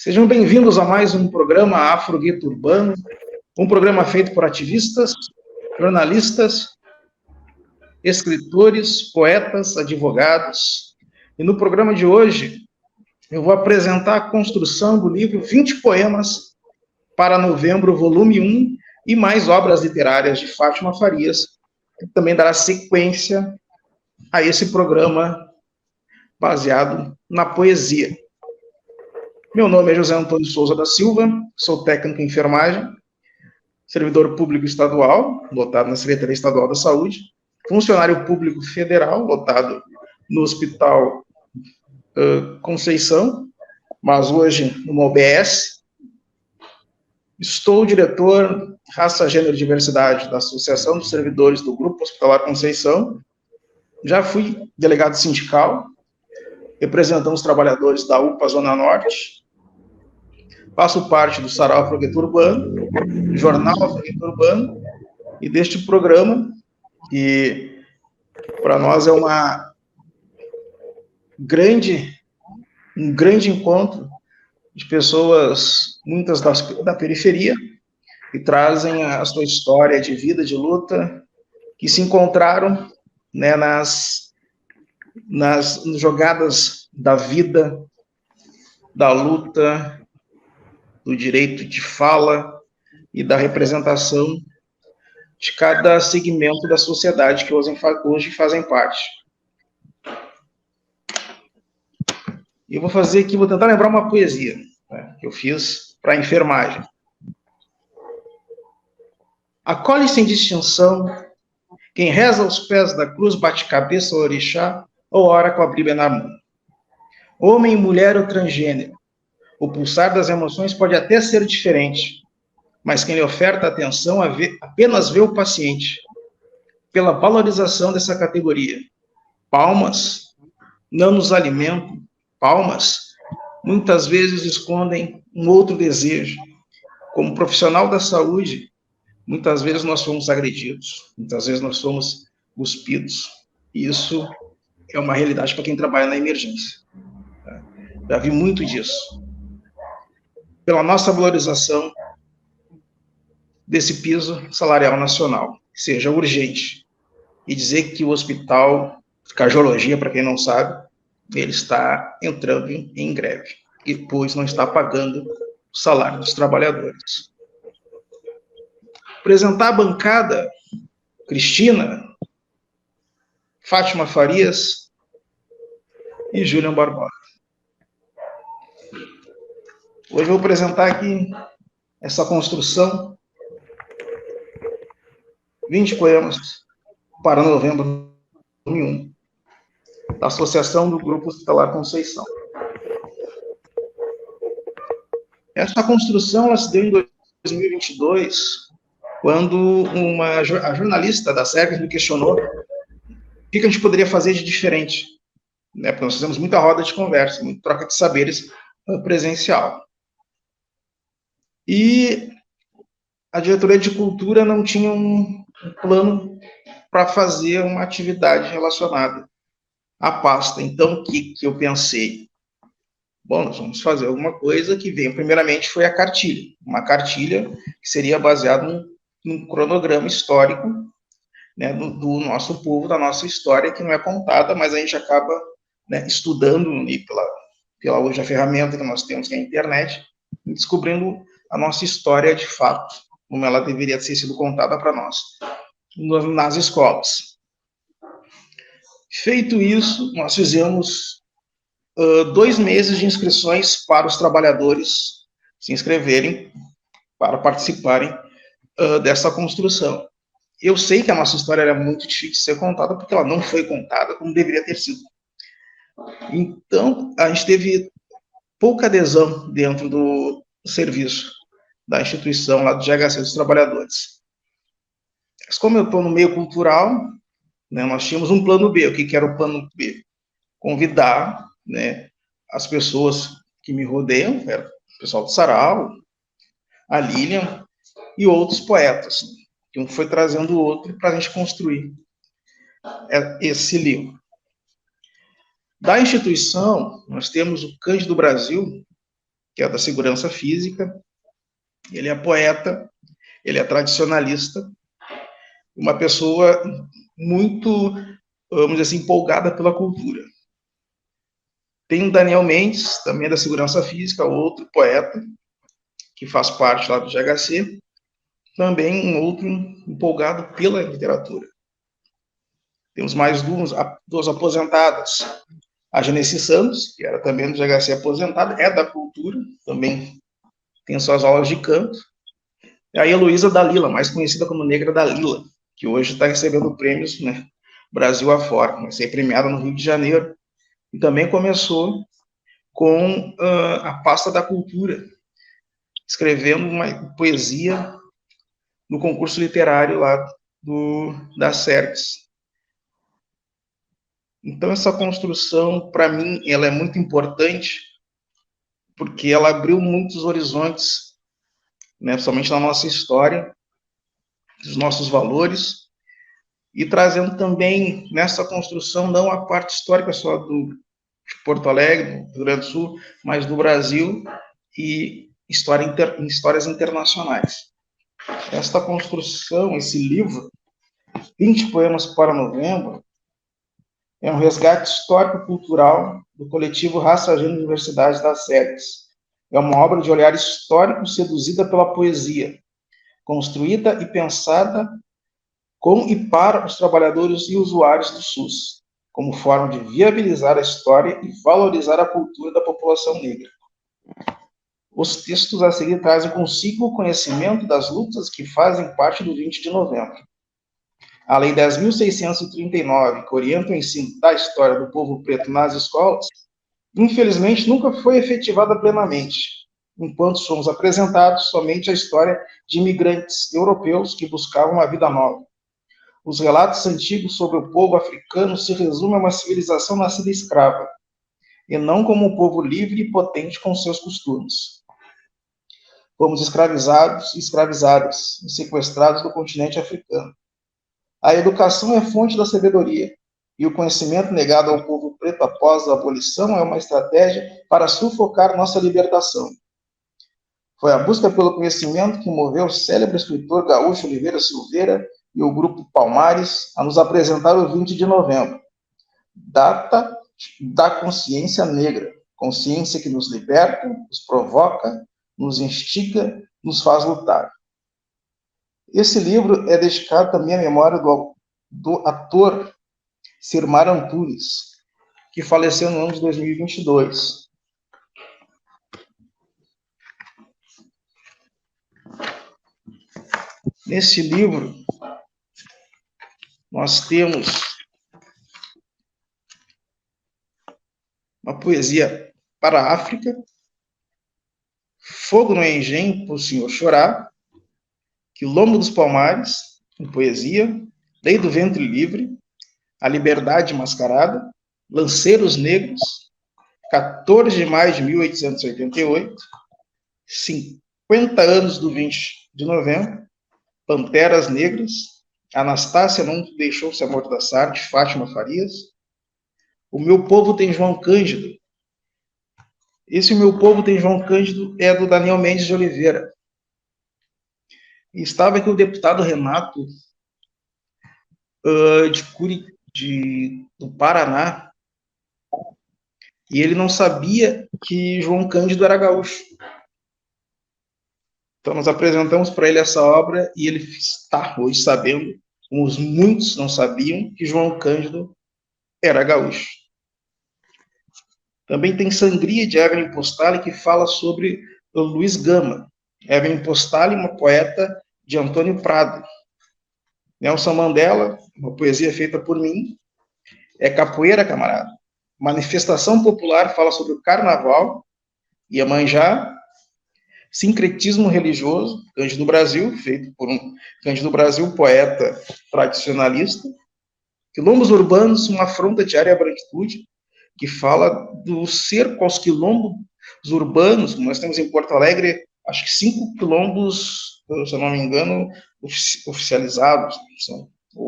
Sejam bem-vindos a mais um programa Afrogueto Urbano, um programa feito por ativistas, jornalistas, escritores, poetas, advogados. E no programa de hoje, eu vou apresentar a construção do livro 20 Poemas para Novembro, volume 1, e mais obras literárias de Fátima Farias, que também dará sequência a esse programa baseado na poesia. Meu nome é José Antônio Souza da Silva, sou técnico em enfermagem, servidor público estadual, lotado na Secretaria Estadual da Saúde, funcionário público federal, lotado no Hospital Conceição, mas hoje numa OBS. Estou diretor Raça, Gênero e Diversidade da Associação dos Servidores do Grupo Hospitalar Conceição. Já fui delegado sindical, representando os trabalhadores da UPA Zona Norte. Faço parte do Sarau Afrogueto Urbano, Jornal Afrogueto Urbano, e deste programa, que para nós é um grande encontro de pessoas, muitas da periferia, que trazem a sua história de vida, de luta, que se encontraram, né, nas jogadas da vida, da luta, do direito de fala e da representação de cada segmento da sociedade que hoje fazem parte. E eu vou tentar lembrar uma poesia, né, que eu fiz para a enfermagem. Acolhe sem distinção quem reza aos pés da cruz, bate cabeça ao orixá ou ora com a Bíblia na mão. Homem, mulher ou transgênero, o pulsar das emoções pode até ser diferente, mas quem lhe oferta atenção apenas vê o paciente. Pela valorização dessa categoria, palmas não nos alimentam, palmas muitas vezes escondem um outro desejo. Como profissional da saúde, muitas vezes nós somos agredidos, muitas vezes nós somos cuspidos. E isso é uma realidade para quem trabalha na emergência. Já vi muito disso. Pela nossa valorização desse piso salarial nacional, que seja urgente. E dizer que o hospital, cardiologia, para quem não sabe, ele está entrando em greve, e pois não está pagando o salário dos trabalhadores. Apresentar a bancada, Cristina, Fátima Farias e Julian Barbosa. Hoje eu vou apresentar aqui essa construção, 20 poemas para novembro 2001, da Associação do Grupo Hospitalar Conceição. Essa construção ela se deu em 2022, quando a jornalista da SERGAS me questionou o que a gente poderia fazer de diferente, né? Porque nós fizemos muita roda de conversa, muita troca de saberes presencial. E a diretoria de cultura não tinha um plano para fazer uma atividade relacionada à pasta. Então, o que eu pensei? Bom, nós vamos fazer alguma coisa que veio. Primeiramente foi a cartilha. Uma cartilha que seria baseada num cronograma histórico, né, do nosso povo, da nossa história, que não é contada, mas a gente acaba, né, estudando pela hoje a ferramenta que nós temos, que é a internet, e descobrindo a nossa história de fato, como ela deveria ter sido contada para nós nas escolas. Feito isso, nós fizemos 2 meses de inscrições para os trabalhadores se inscreverem para participarem dessa construção. Eu sei que a nossa história era muito difícil de ser contada, porque ela não foi contada como deveria ter sido. Então, a gente teve pouca adesão dentro do serviço da instituição, lá do GHC dos Trabalhadores. Mas como eu estou no meio cultural, né, nós tínhamos um plano B. O que era o plano B? Convidar, né, as pessoas que me rodeiam, era o pessoal do Sarau, a Lilian e outros poetas, que um foi trazendo o outro para a gente construir esse livro. Da instituição, nós temos o Cândido Brasil, que é da segurança física. Ele é poeta, ele é tradicionalista, uma pessoa muito, vamos dizer assim, empolgada pela cultura. Tem o Daniel Mendes, também da segurança física, outro poeta, que faz parte lá do GHC, também um outro empolgado pela literatura. Temos mais duas aposentadas. A Genesi Santos, que era também do GHC aposentada, é da cultura, também tem suas aulas de canto. E a Heloísa Dalila, mais conhecida como Negra Dalila, que hoje está recebendo prêmios, né, Brasil afora, vai ser premiada no Rio de Janeiro. E também começou com a pasta da cultura, escrevendo uma poesia no concurso literário lá da SERGS. Então, essa construção, para mim, ela é muito importante, porque ela abriu muitos horizontes, né, somente na nossa história, dos nossos valores, e trazendo também nessa construção não a parte histórica só de Porto Alegre, do Rio Grande do Sul, mas do Brasil e histórias internacionais. Esta construção, esse livro, 20 Poemas para Novembro, é um resgate histórico-cultural do coletivo Raça, Gênero e Diversidade das SERGS. É uma obra de olhar histórico seduzida pela poesia, construída e pensada com e para os trabalhadores e usuários do SUS, como forma de viabilizar a história e valorizar a cultura da população negra. Os textos a seguir trazem consigo o conhecimento das lutas que fazem parte do 20 de novembro. A Lei 10.639, que orienta o ensino da história do povo preto nas escolas, infelizmente nunca foi efetivada plenamente, enquanto somos apresentados somente a história de imigrantes europeus que buscavam uma vida nova. Os relatos antigos sobre o povo africano se resumem a uma civilização nascida escrava, e não como um povo livre e potente com seus costumes. Fomos escravizados e escravizadas, e sequestrados do continente africano. A educação é fonte da sabedoria, e o conhecimento negado ao povo preto após a abolição é uma estratégia para sufocar nossa libertação. Foi a busca pelo conhecimento que moveu o célebre escritor gaúcho Oliveira Silveira e o grupo Palmares a nos apresentar o 20 de novembro, data da consciência negra, consciência que nos liberta, nos provoca, nos instiga, nos faz lutar. Esse livro é dedicado também à memória do ator Sirmar Antunes, que faleceu no ano de 2022. Nesse livro, nós temos uma poesia para a África, Fogo no Engenho, por Senhor Chorar, Quilombo dos Palmares, em poesia, Lei do Ventre Livre, A Liberdade Mascarada, Lanceiros Negros, 14 de maio de 1888, 50 anos do 20 de novembro, Panteras Negras, Anastácia não deixou se amordaçar, de Fátima Farias, O Meu Povo tem João Cândido. Esse O Meu Povo tem João Cândido é do Daniel Mendes de Oliveira. E estava aqui o deputado Renato do Paraná, e ele não sabia que João Cândido era gaúcho. Então, nós apresentamos para ele essa obra e ele está hoje sabendo, como muitos não sabiam, que João Cândido era gaúcho. Também tem Sangria, de Evelyn Postali, que fala sobre o Luiz Gama. Evelyn Postali, uma poeta de Antônio Prado. Nelson Mandela, uma poesia feita por mim, é Capoeira, Camarada. Manifestação Popular fala sobre o Carnaval, Iemanjá, Sincretismo Religioso, Cândido Brasil, feito por um Cândido Brasil, poeta tradicionalista. Quilombos Urbanos, uma afronta diária à branquitude, que fala do cerco aos quilombos urbanos. Nós temos em Porto Alegre, acho que 5 quilombos, se eu não me engano, oficializados.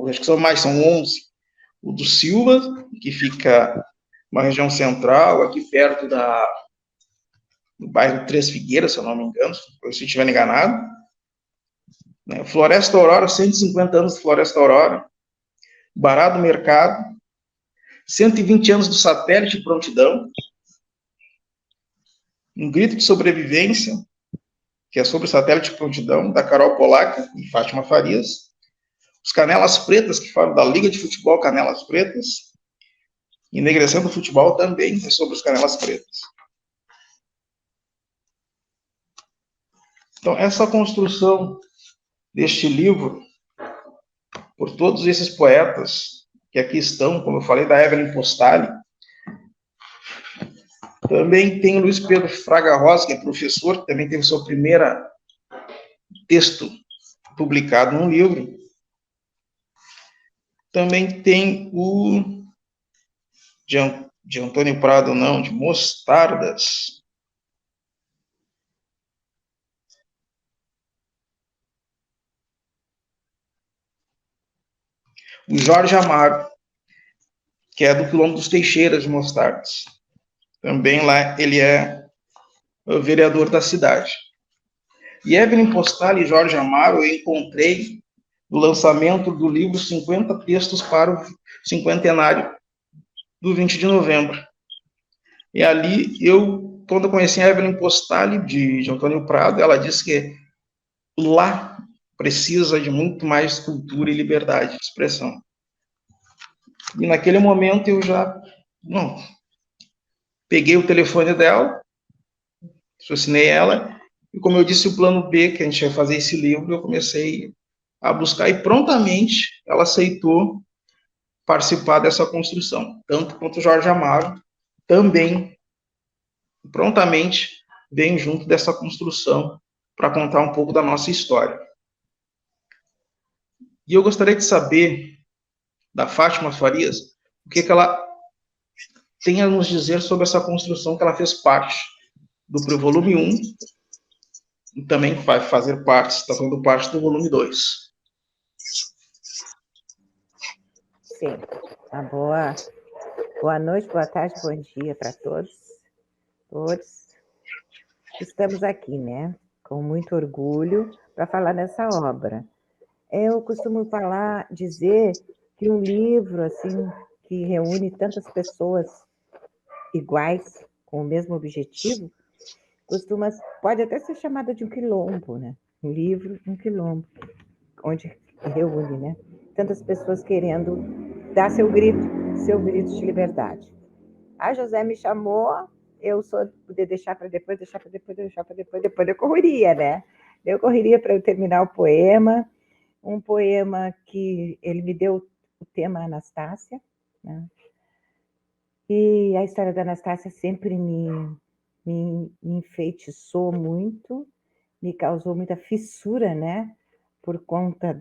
Acho que são mais, são 11. O do Silva, que fica uma região central, aqui perto no bairro Três Figueiras, se eu não me engano, se eu estiver enganado. Né? Floresta Aurora, 150 anos de Floresta Aurora. Bará do Mercado, 120 anos do satélite Prontidão. Um grito de sobrevivência, que é sobre o satélite Prontidão, da Carol Polaca e Fátima Farias. Os Canelas Pretas, que falam da Liga de Futebol Canelas Pretas. Enegrecendo o Futebol também é sobre os Canelas Pretas. Então, essa construção deste livro, por todos esses poetas que aqui estão, como eu falei, da Evelyn Postali, também tem o Luiz Pedro Fraga Rosa, que é professor, que também teve seu primeiro texto publicado num livro. Também tem o de Antônio Prado, não, de Mostardas. O Jorge Amaro, que é do Quilombo dos Teixeiras de Mostardas. Também lá ele é o vereador da cidade. E Evelyn Postali e Jorge Amaro eu encontrei no lançamento do livro 50 Textos para o Cinquentenário do 20 de novembro. E ali, quando eu conheci a Evelyn Postali, de Antônio Prado, ela disse que lá precisa de muito mais cultura e liberdade de expressão. E naquele momento eu já peguei o telefone dela, assinei ela, e como eu disse, o plano B, que a gente ia fazer esse livro, eu comecei a buscar, e prontamente ela aceitou participar dessa construção, tanto quanto o Jorge Amaro também prontamente vem junto dessa construção para contar um pouco da nossa história. E eu gostaria de saber da Fátima Farias o que ela tem a nos dizer sobre essa construção que ela fez parte do volume 1 e também vai fazer parte, está fazendo parte do volume 2. Sim. Boa noite, boa tarde, bom dia para todos. Estamos aqui, né, com muito orgulho para falar dessa obra. Eu costumo dizer que um livro assim que reúne tantas pessoas iguais com o mesmo objetivo pode até ser chamado de um quilombo, né? Um livro, um quilombo, onde reúne, né? Tantas pessoas querendo dar seu grito de liberdade. A José me chamou, eu sou de poder deixar para depois eu correria, né? Eu correria para eu terminar o poema, um poema que ele me deu o tema Anastácia, né? E a história da Anastácia sempre me enfeitiçou muito, me causou muita fissura, né? Por conta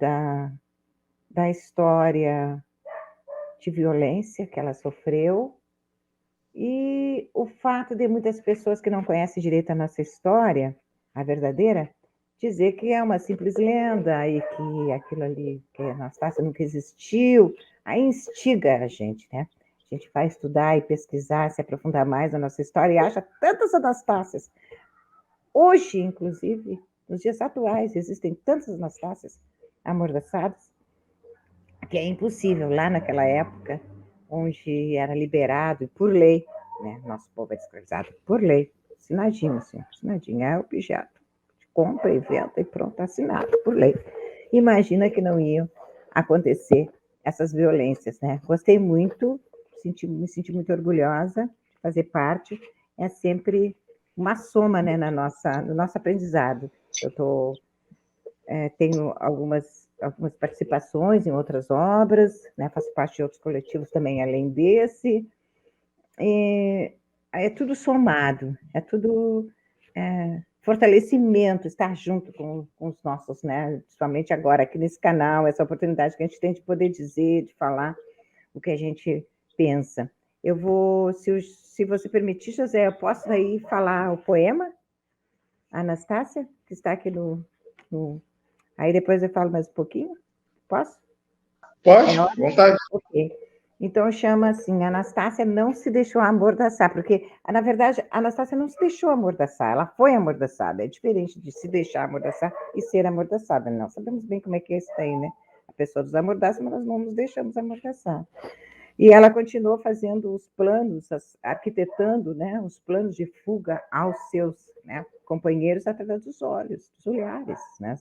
da história de violência que ela sofreu e o fato de muitas pessoas que não conhecem direito a nossa história, a verdadeira, dizer que é uma simples lenda e que aquilo ali, que a Anastácia nunca existiu, aí instiga a gente, né? A gente vai estudar e pesquisar, se aprofundar mais na nossa história e acha tantas Anastácias. Hoje, inclusive, nos dias atuais, existem tantas Anastácias amordaçadas que é impossível, lá naquela época, onde era liberado, e por lei, né? Nosso povo é escravizado por lei, assinadinho, assim, assinadinho, é objeto, compra, inventa e pronto, assinado, por lei. Imagina que não iam acontecer essas violências, né? Gostei muito, me senti muito orgulhosa de fazer parte, é sempre uma soma, né, no nosso aprendizado. Eu tenho algumas participações em outras obras, né? Faço parte de outros coletivos também, além desse. É tudo somado, é tudo fortalecimento, estar junto com os nossos, né? Principalmente agora, aqui nesse canal, essa oportunidade que a gente tem de poder dizer, de falar o que a gente pensa. Eu vou, se você permitir, José, eu posso aí falar o poema, Anastácia, que está aqui no... Aí depois eu falo mais um pouquinho? Posso? Pode, vontade. Ok. Então chama assim, Anastácia não se deixou amordaçar, porque, na verdade, a Anastácia não se deixou amordaçar, ela foi amordaçada. É diferente de se deixar amordaçar e ser amordaçada. Não sabemos bem como é que é isso aí, né? A pessoa nos amordaça, mas nós não nos deixamos amordaçar. E ela continuou fazendo os planos, arquitetando, né, os planos de fuga aos seus, né, companheiros através dos olhos, dos olhares. Né?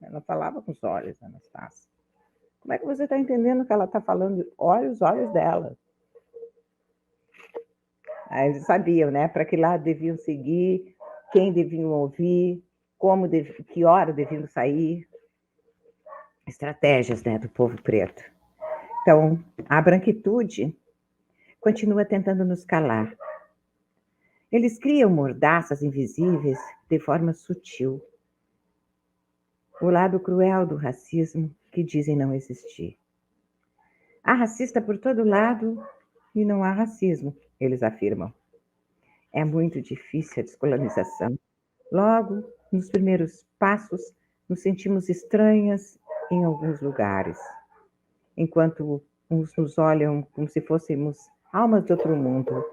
Ela falava com os olhos, Anastácia. Como é que você está entendendo que ela está falando? Olha os olhos dela. Aí eles sabiam, né? Para que lado deviam seguir, quem deviam ouvir, que hora deviam sair. Estratégias, né, do povo preto. Então, a branquitude continua tentando nos calar. Eles criam mordaças invisíveis de forma sutil. O lado cruel do racismo que dizem não existir. Há racista por todo lado e não há racismo, eles afirmam. É muito difícil a descolonização. Logo, nos primeiros passos, nos sentimos estranhas em alguns lugares, enquanto uns nos olham como se fôssemos almas de outro mundo,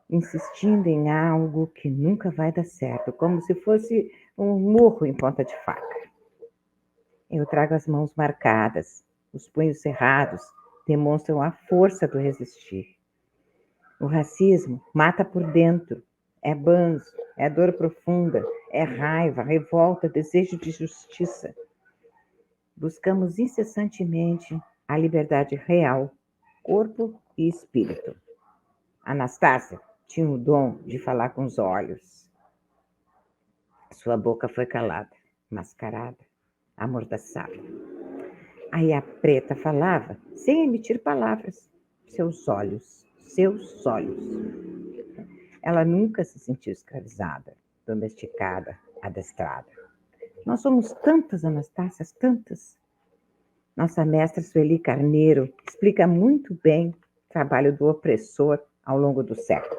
insistindo em algo que nunca vai dar certo, como se fosse um murro em ponta de faca. Eu trago as mãos marcadas, os punhos cerrados demonstram a força do resistir. O racismo mata por dentro, é banzo, é dor profunda, é raiva, revolta, desejo de justiça. Buscamos incessantemente a liberdade real, corpo e espírito. Anastácia tinha o dom de falar com os olhos. Sua boca foi calada, mascarada, amordaçada. Aí a preta falava, sem emitir palavras. Seus olhos, seus olhos. Ela nunca se sentiu escravizada, domesticada, adestrada. Nós somos tantas Anastácias, tantas. Nossa mestra Sueli Carneiro explica muito bem o trabalho do opressor ao longo dos séculos.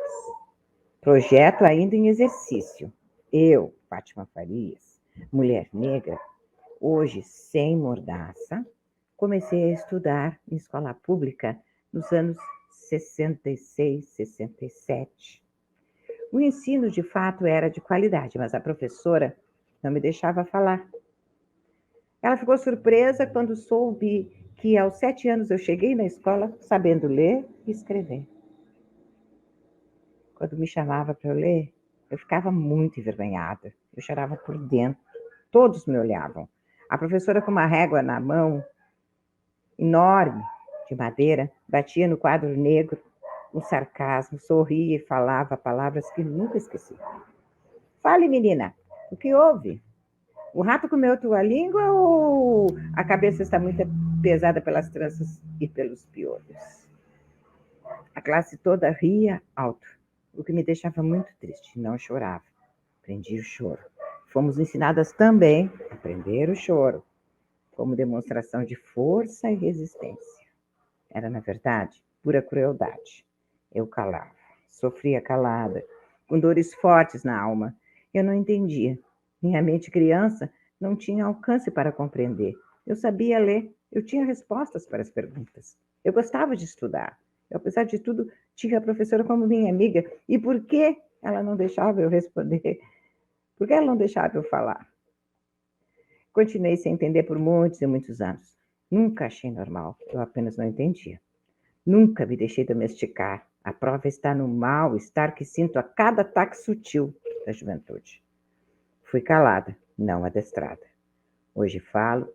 Projeto ainda em exercício. Eu, Fátima Farias, mulher negra, hoje sem mordaça, comecei a estudar em escola pública nos anos 66, 67. O ensino, de fato, era de qualidade, mas a professora não me deixava falar. Ela ficou surpresa quando soube que aos 7 anos eu cheguei na escola sabendo ler e escrever. Quando me chamava para eu ler, eu ficava muito envergonhada. Eu chorava por dentro. Todos me olhavam. A professora, com uma régua na mão, enorme, de madeira, batia no quadro negro, com sarcasmo, sorria e falava palavras que nunca esqueci. Fale, menina, o que houve? O rato comeu tua língua ou a cabeça está muito pesada pelas tranças e pelos piolhos? A classe toda ria alto, o que me deixava muito triste. Não chorava. Aprendi o choro. Fomos ensinadas também a aprender o choro, como demonstração de força e resistência. Era, na verdade, pura crueldade. Eu calava, sofria calada, com dores fortes na alma. Eu não entendia. Minha mente criança não tinha alcance para compreender. Eu sabia ler, eu tinha respostas para as perguntas. Eu gostava de estudar. Eu, apesar de tudo, tinha a professora como minha amiga. E por que ela não deixava eu responder? Por que ela não deixava eu falar? Continuei sem entender por muitos e muitos anos. Nunca achei normal, eu apenas não entendia. Nunca me deixei domesticar. A prova está no mal-estar que sinto a cada ataque sutil da juventude. Fui calada, não adestrada. Hoje falo,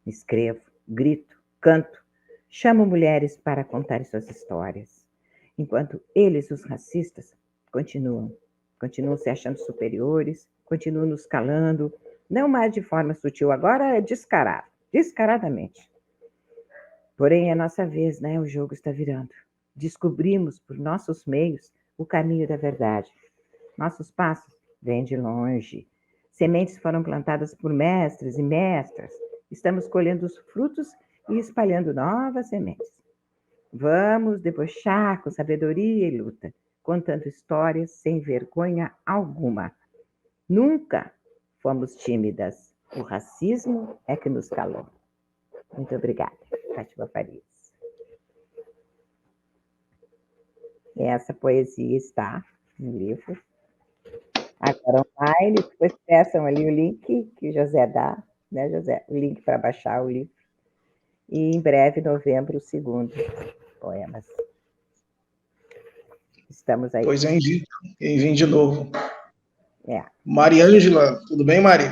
escrevo, grito, canto, chamo mulheres para contar suas histórias. Enquanto eles, os racistas, continuam se achando superiores, continuam nos calando, não mais de forma sutil, agora é descarado, descaradamente. Porém, é a nossa vez, né? O jogo está virando. Descobrimos por nossos meios o caminho da verdade. Nossos passos vêm de longe. Sementes foram plantadas por mestres e mestras. Estamos colhendo os frutos e espalhando novas sementes. Vamos debochar com sabedoria e luta, contando histórias sem vergonha alguma. Nunca fomos tímidas. O racismo é que nos calou. Muito obrigada, Fátima Farias. Essa poesia está no livro. Agora online, depois peçam ali o link que o José dá, né, José? O link para baixar o livro. E em breve, novembro, o segundo poemas. Estamos aí. Pois enviem de novo. É. Mariângela, tudo bem, Mari?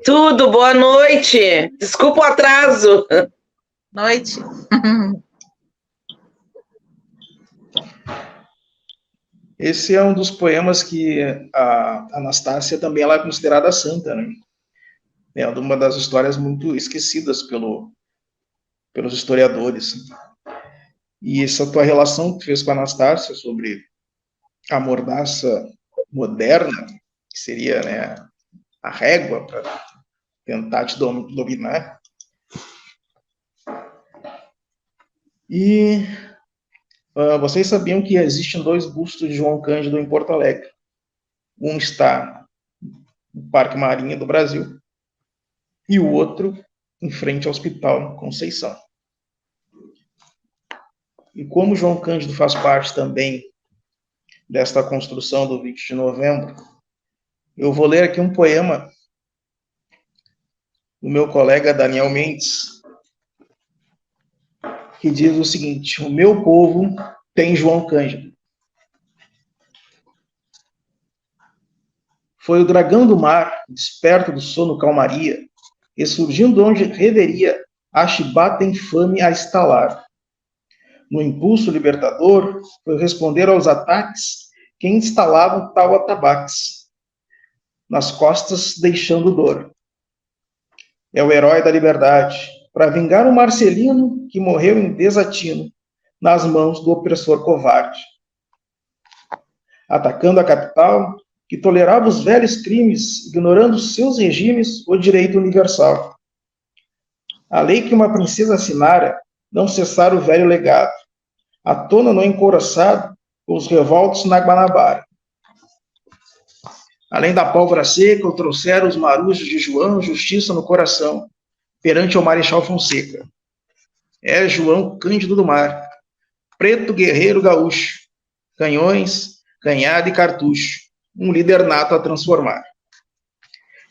Tudo, boa noite. Desculpa o atraso. Noite. Esse é um dos poemas que a Anastácia também ela é considerada santa, né? É uma das histórias muito esquecidas pelos historiadores. E essa tua relação que tu fez com a Anastácia sobre a mordaça moderna, que seria, né, a régua para tentar te dominar. E vocês sabiam que existem 2 bustos de João Cândido em Porto Alegre. Um está no Parque Marinha do Brasil e o outro em frente ao Hospital Conceição. E como João Cândido faz parte também desta construção do 20 de novembro, eu vou ler aqui um poema do meu colega Daniel Mendes, que diz o seguinte: o meu povo tem João Cândido. Foi o dragão do mar, desperto do sono calmaria, e surgindo onde reveria, a chibata infame a estalar. No impulso libertador, foi responder aos ataques quem instalavam tal atabaques, nas costas deixando dor. É o herói da liberdade, para vingar um Marcelino que morreu em desatino, nas mãos do opressor covarde. Atacando a capital, que tolerava os velhos crimes, ignorando seus regimes o direito universal. A lei que uma princesa assinara, não cessar o velho legado, à tona no encouraçado, os revoltos na Guanabara. Além da pólvora seca, trouxeram os marujos de João justiça no coração, perante o Marechal Fonseca. É João Cândido do Mar, preto guerreiro gaúcho, canhões, canhada e cartucho, um líder nato a transformar.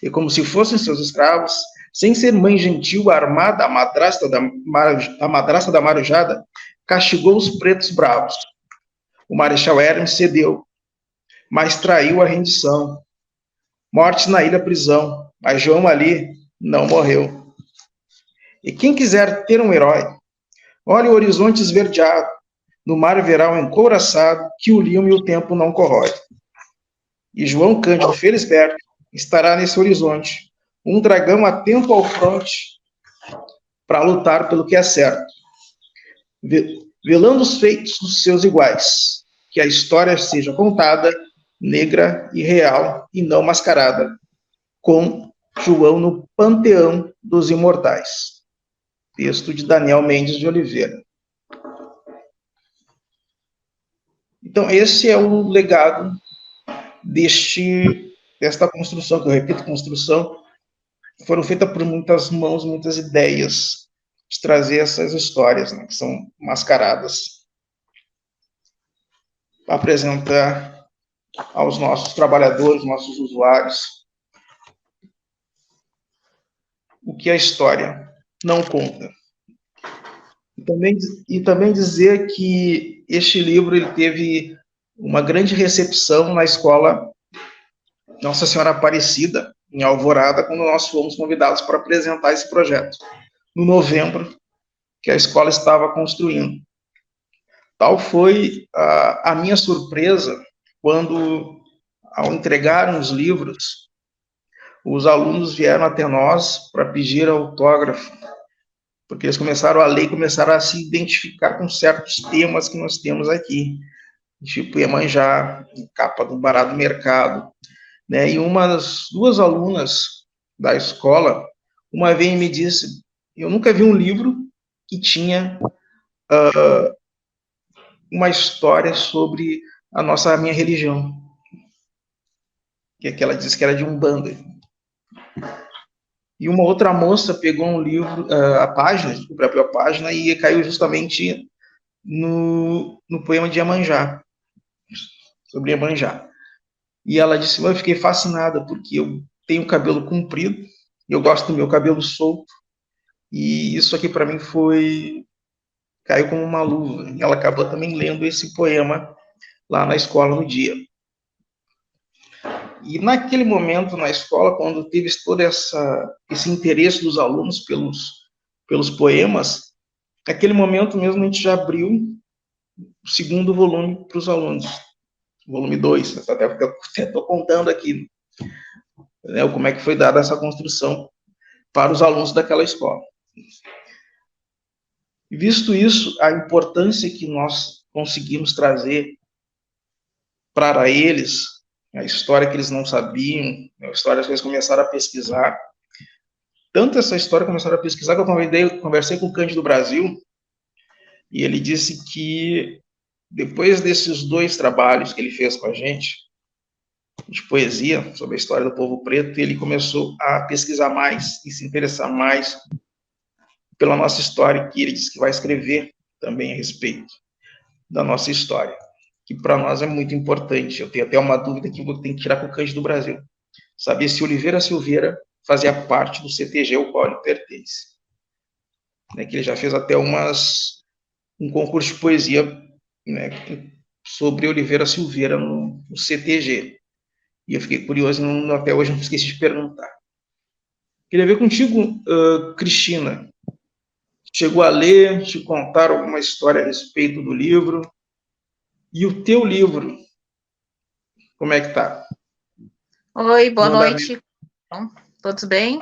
E como se fossem seus escravos, sem ser mãe gentil, armada, a madrasta da Marujada, castigou os pretos bravos. O Marechal Hermes cedeu, mas traiu a rendição. Morte na ilha prisão, mas João ali não morreu. E quem quiser ter um herói, olhe o horizonte esverdeado, no mar verá um encouraçado que o limo e o tempo não corrói. E João Cândido Felisberto estará nesse horizonte, um dragão atento ao fronte para lutar pelo que é certo, velando os feitos dos seus iguais, que a história seja contada, negra e real, e não mascarada, com João no panteão dos imortais. Texto de Daniel Mendes de Oliveira. Então, esse é o legado desta construção, que eu repito, construção, foram feitas por muitas mãos, muitas ideias, de trazer essas histórias, né, que são mascaradas, para apresentar aos nossos trabalhadores, nossos usuários, o que a história não conta. E também dizer que este livro ele teve uma grande recepção na escola Nossa Senhora Aparecida, em Alvorada, quando nós fomos convidados para apresentar esse projeto, no novembro, que a escola estava construindo. Tal foi a minha surpresa quando, ao entregarem os livros, os alunos vieram até nós para pedir autógrafo, porque eles começaram a ler e começaram a se identificar com certos temas que nós temos aqui, tipo Iemanjá, capa do Bará do Mercado, né? E umas 2 alunas da escola, uma vez me disse, eu nunca vi um livro que tinha uma história sobre a minha religião, que ela disse que era de Umbanda. E uma outra moça pegou um livro, a própria página, e caiu justamente no poema de Iemanjá, sobre Iemanjá. E ela disse, eu fiquei fascinada, porque eu tenho cabelo comprido, eu gosto do meu cabelo solto, e isso aqui para mim caiu como uma luva. E ela acabou também lendo esse poema lá na escola no dia. E naquele momento na escola, quando teve todo esse interesse dos alunos pelos poemas, naquele momento mesmo a gente já abriu o segundo volume para os alunos, volume 2, até porque eu estou contando aqui, né, como é que foi dada essa construção para os alunos daquela escola. Visto isso, a importância que nós conseguimos trazer para eles, a história que eles não sabiam, a história que eles começaram a pesquisar, tanto essa história começaram a pesquisar que eu conversei com o Cândido Brasil, e ele disse que depois desses 2 trabalhos que ele fez com a gente, de poesia, sobre a história do povo preto, ele começou a pesquisar mais e se interessar mais pela nossa história, que ele disse que vai escrever também a respeito da nossa história, que para nós é muito importante. Eu tenho até uma dúvida que eu vou ter que tirar com o Cândido Brasil, saber se Oliveira Silveira fazia parte do CTG ao qual ele pertence. Né, que ele já fez até um concurso de poesia, né, sobre Oliveira Silveira no CTG. E eu fiquei curioso, até hoje não esqueci de perguntar. Queria ver contigo, Cristina. Chegou a ler, te contar alguma história a respeito do livro? E o teu livro, como é que tá? Oi, boa noite. Todos bem?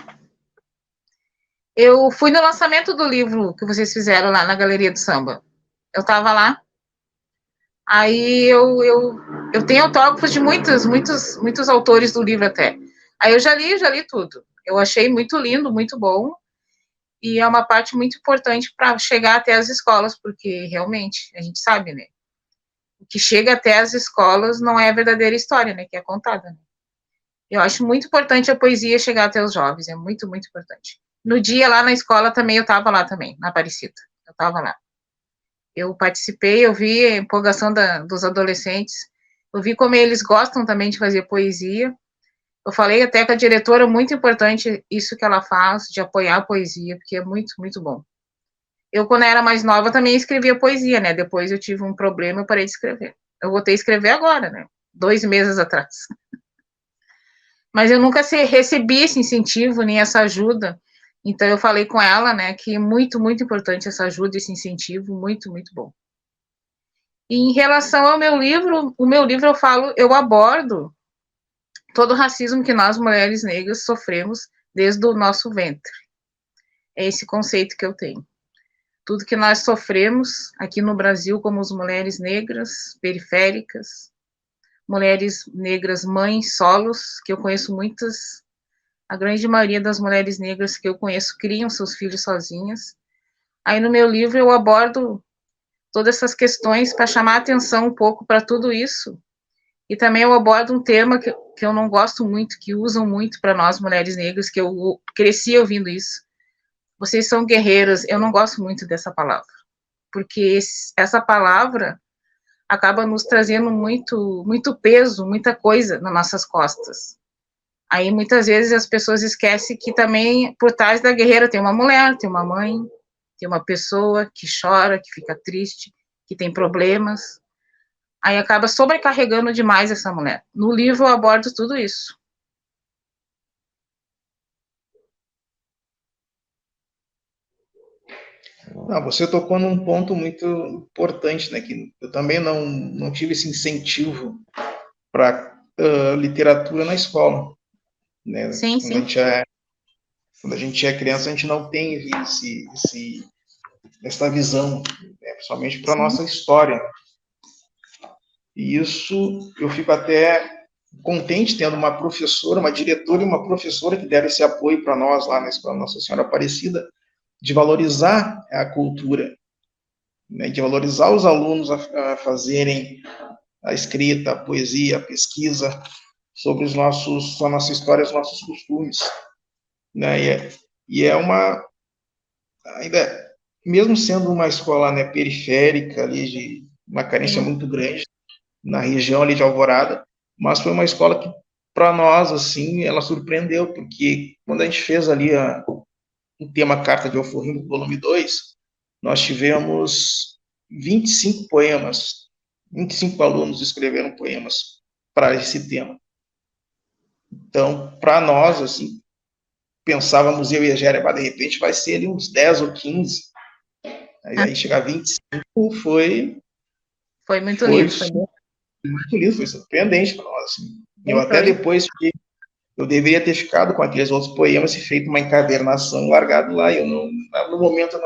Eu fui no lançamento do livro que vocês fizeram lá na Galeria do Samba. Eu estava lá. Aí eu tenho autógrafos de muitos autores do livro até. Aí eu já li tudo. Eu achei muito lindo, muito bom. E é uma parte muito importante para chegar até as escolas, porque realmente, a gente sabe, né? O que chega até as escolas não é a verdadeira história, né? Que é contada, né? Eu acho muito importante a poesia chegar até os jovens, é muito, muito importante. No dia lá na escola também, eu estava lá também, na Aparecida, eu estava lá. Eu participei, eu vi a empolgação dos adolescentes, eu vi como eles gostam também de fazer poesia. Eu falei até com a diretora, muito importante isso que ela faz, de apoiar a poesia, porque é muito, muito bom. Eu, quando era mais nova, também escrevia poesia, né? Depois eu tive um problema, eu parei de escrever. Eu voltei a escrever agora, né? 2 meses atrás. Mas eu nunca recebi esse incentivo, nem essa ajuda. Então, eu falei com ela, né, que é muito, muito importante essa ajuda, esse incentivo, muito, muito bom. E em relação ao meu livro, o meu livro eu abordo todo o racismo que nós, mulheres negras, sofremos desde o nosso ventre. É esse conceito que eu tenho. Tudo que nós sofremos aqui no Brasil, como as mulheres negras, periféricas, mulheres negras mães, solos, que eu conheço muitas. A grande maioria das mulheres negras que eu conheço criam seus filhos sozinhas. Aí no meu livro eu abordo todas essas questões para chamar atenção um pouco para tudo isso. E também eu abordo um tema que eu não gosto muito, que usam muito para nós mulheres negras, que eu cresci ouvindo isso. Vocês são guerreiras. Eu não gosto muito dessa palavra, porque essa palavra acaba nos trazendo muito, muito peso, muita coisa nas nossas costas. Aí, muitas vezes, as pessoas esquecem que também, por trás da guerreira, tem uma mulher, tem uma mãe, tem uma pessoa que chora, que fica triste, que tem problemas. Aí acaba sobrecarregando demais essa mulher. No livro eu abordo tudo isso. Você tocou num ponto muito importante, né? Que eu também não tive esse incentivo para literatura na escola, né? Sim, sim. Quando a gente é criança, a gente não tem essa visão, né? Principalmente para a nossa história. E isso eu fico até contente tendo uma professora, uma diretora e uma professora que deram esse apoio para nós lá na Escola Nossa Senhora Aparecida, de valorizar a cultura, né? De valorizar os alunos a fazerem a escrita, a poesia, a pesquisa sobre a nossa história, os nossos costumes, né? E é uma ainda mesmo sendo uma escola, né, periférica, ali, de uma carência muito grande, na região ali de Alvorada, mas foi uma escola que, para nós, assim, ela surpreendeu, porque quando a gente fez ali o tema Carta de Alforrimbo, volume 2, nós tivemos 25 poemas, 25 alunos escreveram poemas para esse tema. Então, para nós, assim, pensávamos eu e a Jéssica, de repente vai ser ali uns 10 ou 15. Aí chegar a 25 Foi muito foi lindo. muito lindo, foi surpreendente para nós. Assim. Eu até depois que eu deveria ter ficado com aqueles outros poemas e feito uma encadernação, largado lá. Eu não, no momento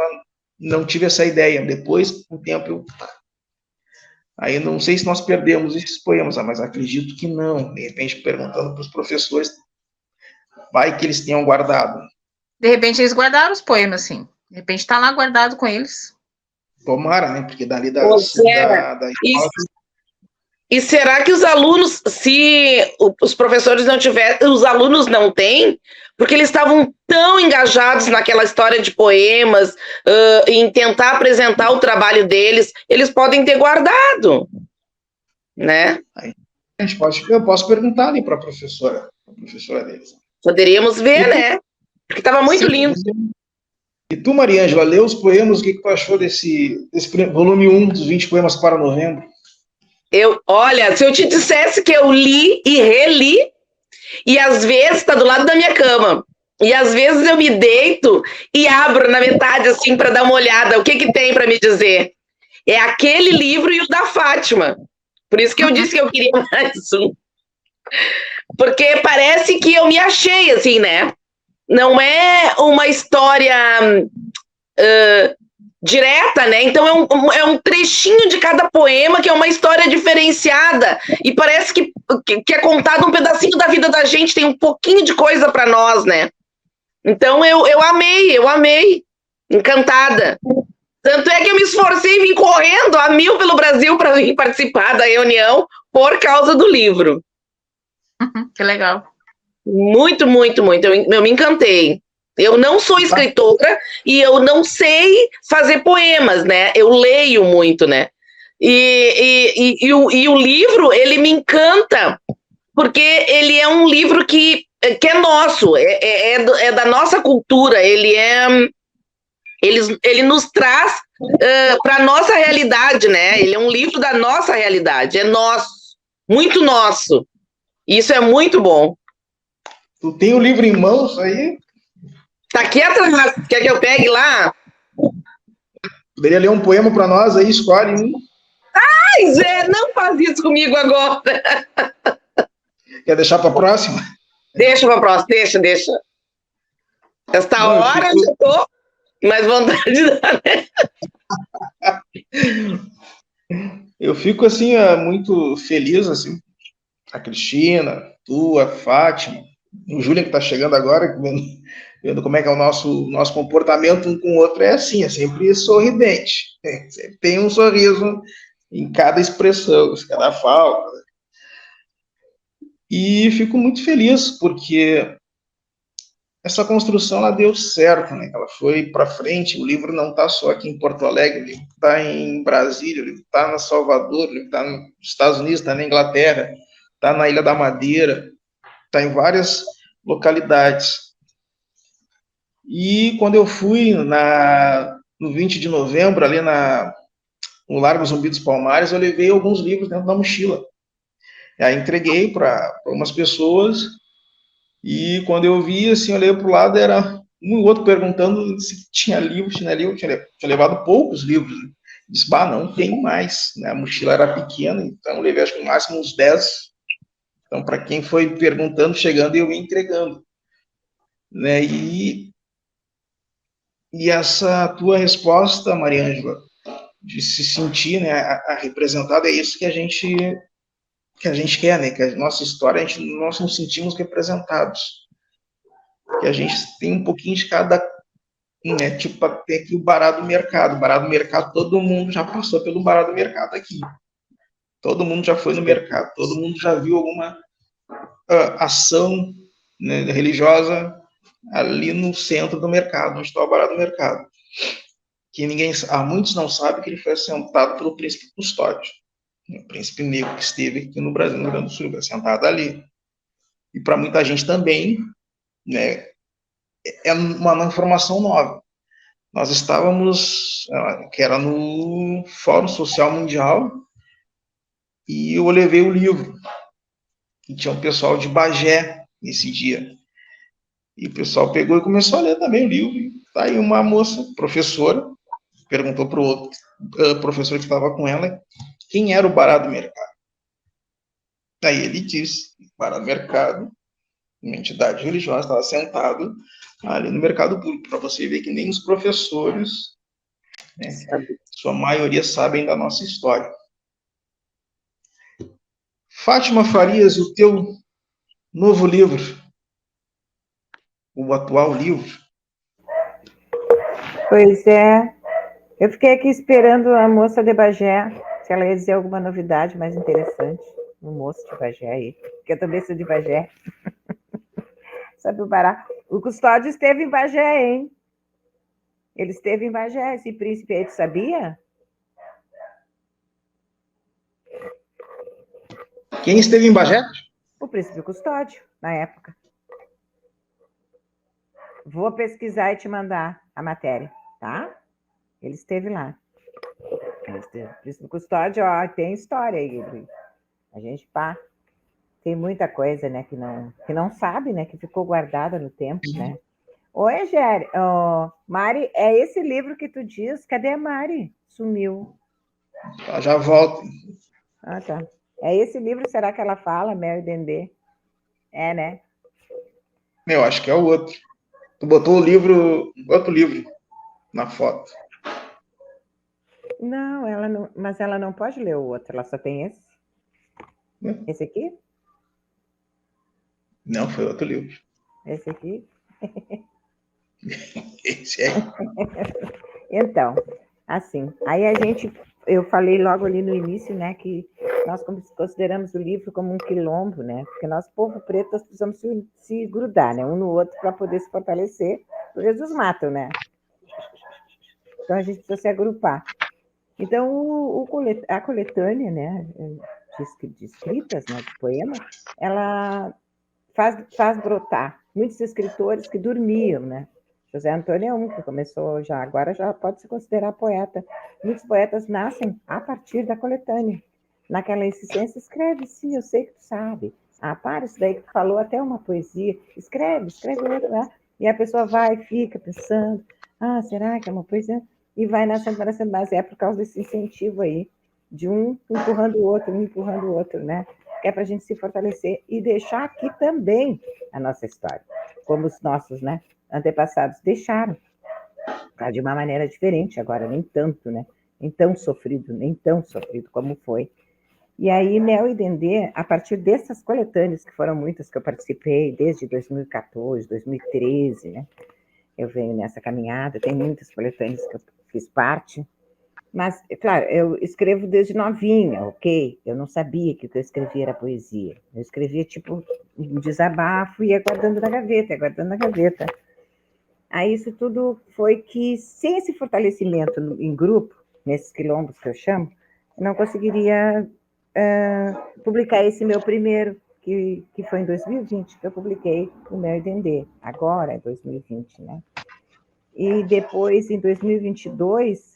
não tive essa ideia. Depois, com o tempo, aí não sei se nós perdemos esses poemas, mas acredito que não. De repente, perguntando para os professores, vai que eles tenham guardado. De repente, eles guardaram os poemas, sim. De repente, está lá guardado com eles. Tomara, né? Porque dali da escola... E será que os alunos, se os professores não tiverem, os alunos não têm, porque eles estavam tão engajados naquela história de poemas, em tentar apresentar o trabalho deles, eles podem ter guardado, né? Eu posso perguntar ali para a professora deles. Poderíamos ver, né? Porque estava muito lindo. E tu, Mariângela, leu os poemas, o que tu achou desse volume 1 dos 20 poemas para novembro? Olha, se eu te dissesse que eu li e reli, e às vezes está do lado da minha cama, e às vezes eu me deito e abro na metade, assim, para dar uma olhada, o que tem para me dizer? É aquele livro e o da Fátima. Por isso que eu disse que eu queria mais um. Porque parece que eu me achei, assim, né? Não é uma história direta, né? Então é um trechinho de cada poema que é uma história diferenciada e parece que é contado um pedacinho da vida da gente, tem um pouquinho de coisa para nós, né? Então eu amei, encantada. Tanto é que eu me esforcei e vim correndo a 1000 pelo Brasil para vir participar da reunião por causa do livro. Que legal. Muito, muito, muito. Eu me encantei. Eu não sou escritora e eu não sei fazer poemas, né? Eu leio muito, né? E o livro, ele me encanta, porque ele é um livro que é nosso, é da nossa cultura, ele nos traz para a nossa realidade, né? Ele é um livro da nossa realidade, é nosso, muito nosso. Isso é muito bom. Tu tem o livro em mãos aí? Tá aqui atrás. Quer que eu pegue lá? Poderia ler um poema para nós aí, escolhe um. Ai, Zé, não faz isso comigo agora. Quer deixar para a próxima? Deixa para a próxima, deixa. Esta hora eu já tô mais vontade de dar, né? Eu fico, assim, muito feliz, assim, a Cristina, tu, a Fátima, o Júlia que está chegando agora, vendo como é que é o nosso comportamento um com o outro, é assim, é sempre sorridente, sempre tem um sorriso em cada expressão, em cada fala. E fico muito feliz, porque essa construção ela deu certo, né? Ela foi para frente, o livro não está só aqui em Porto Alegre, o livro está em Brasília, o livro está na Salvador, o livro está nos Estados Unidos, está na Inglaterra, está na Ilha da Madeira, está em várias localidades. E quando eu fui no 20 de novembro, ali no Largo Zumbi dos Palmares, eu levei alguns livros dentro da mochila. Aí entreguei para umas pessoas, e quando eu vi, assim, eu olhei para o lado, era um e outro perguntando se tinha livro, eu tinha levado poucos livros. Disse, não tem mais, né? A mochila era pequena, então eu levei acho que no máximo uns 10. Então, para quem foi perguntando, chegando, eu ia entregando. Né? E essa tua resposta, Mariângela, de se sentir, né, a representada, é isso que a gente quer, né? Que a nossa história, nós nos sentimos representados. Que a gente tem um pouquinho de cada, né? Tipo, tem aqui o barato do mercado. O barato do mercado, todo mundo já passou pelo barato do mercado aqui. Todo mundo já foi no mercado. Todo mundo já viu alguma ação, né, religiosa ali no centro do mercado, onde está o barato do mercado. que muitos não sabem que ele foi assentado pelo príncipe Custódio, um príncipe negro que esteve aqui no Brasil, no Rio Grande do Sul, assentado ali. E para muita gente também, né, é uma informação nova. Nós estávamos, que era no Fórum Social Mundial, e eu levei o livro. E tinha um pessoal de Bagé nesse dia. E o pessoal pegou e começou a ler também o livro. E aí uma moça, professora, perguntou para o outro professor que estava com ela quem era o Bará do Mercado. Aí ele disse, Bará do Mercado, uma entidade religiosa, estava sentado ali no mercado público, para você ver que nem os professores, né, sua maioria sabem da nossa história. Fátima Farias, o teu novo livro, o atual livro. Pois é, eu fiquei aqui esperando a moça de Bagé, se ela ia dizer alguma novidade mais interessante, no moço de Bagé aí, porque eu também sou de Bagé. Sabe o Bará? O Custódio esteve em Bagé, hein? Ele esteve em Bagé, esse príncipe aí, tu sabia? Quem esteve em Bagé? O príncipe Custódio, na época. Vou pesquisar e te mandar a matéria, tá? Ele esteve lá. O príncipe Custódio, ó, tem história aí. A gente, pá, tem muita coisa, né, que não sabe, né, que ficou guardada no tempo, né? Oi, Géry. Oh, Mari, é esse livro que tu diz? Cadê a Mari? Sumiu. Ela já volta. Ah, tá. É esse livro, será que ela fala, Mel e Dendê? É, né? Eu acho que é o outro. Tu botou outro livro na foto. Não, ela não, mas ela não pode ler o outro, ela só tem esse. Esse aqui? Não, foi outro livro. Esse aqui? Esse é. Então, assim, aí eu falei logo ali no início, né, que nós consideramos o livro como um quilombo, né, porque nós, povo preto, nós precisamos se grudar, né, um no outro para poder se fortalecer, porque eles nos matam, né. Então a gente precisa se agrupar. Então a coletânea, né, de escritas, né, de poemas, ela faz brotar muitos escritores que dormiam, né. José Antônio é um que começou já, agora já pode se considerar poeta. Muitos poetas nascem a partir da coletânea. Naquela insistência, escreve, sim, eu sei que tu sabe. Ah, para isso daí que tu falou, até uma poesia. Escreve outra, né? E a pessoa vai, fica pensando, ah, será que é uma poesia? E vai nascendo, mas é por causa desse incentivo aí, de um empurrando o outro, né? Que é para a gente se fortalecer e deixar aqui também a nossa história, como os nossos, né, antepassados deixaram, de uma maneira diferente, agora nem tanto, né? Nem tão sofrido como foi. E aí, Mel e Dendê, a partir dessas coletâneas, que foram muitas que eu participei, desde 2014, 2013, né? Eu venho nessa caminhada, tem muitas coletâneas que eu fiz parte, mas, claro, eu escrevo desde novinha, ok? Eu não sabia que o que eu escrevia era poesia. Eu escrevia, tipo, um desabafo e ia guardando na gaveta. Aí isso tudo foi que, sem esse fortalecimento em grupo, nesses quilombos que eu chamo, eu não conseguiria publicar esse meu primeiro, que foi em 2020, que eu publiquei o Mel e Dendê. Agora é 2020, né? E depois, em 2022,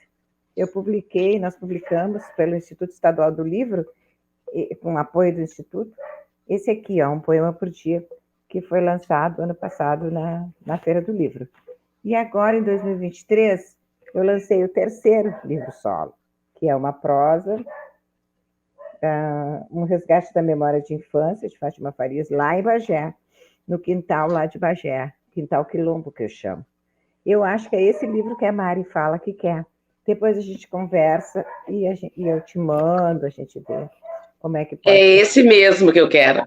nós publicamos pelo Instituto Estadual do Livro, com apoio do Instituto, esse aqui, ó, Um Poema por Dia, que foi lançado ano passado na Feira do Livro. E agora, em 2023, eu lancei o terceiro livro solo, que é uma prosa, um resgate da memória de infância, de Fátima Farias, lá em Bagé, no quintal lá de Bagé, quintal quilombo que eu chamo. Eu acho que é esse livro que a Mari fala que quer. Depois a gente conversa e eu te mando, a gente vê como é que pode. É esse mesmo que eu quero.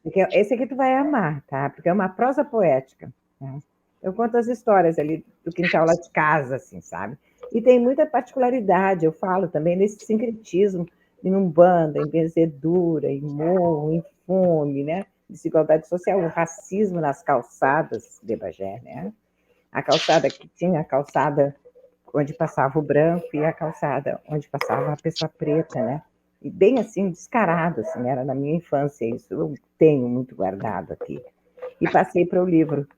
Porque esse aqui tu vai amar, tá? Porque é uma prosa poética, né? Eu conto as histórias ali do quintal lá de casa, assim, sabe? E tem muita particularidade, eu falo também nesse sincretismo em Umbanda, em benzedura, em morro, em fome, né? Desigualdade social, o racismo nas calçadas de Bagé, né? A calçada que tinha, a calçada onde passava o branco e a calçada onde passava a pessoa preta, né? E bem assim, descarado, assim, era na minha infância isso, eu tenho muito guardado aqui. E passei para o livro.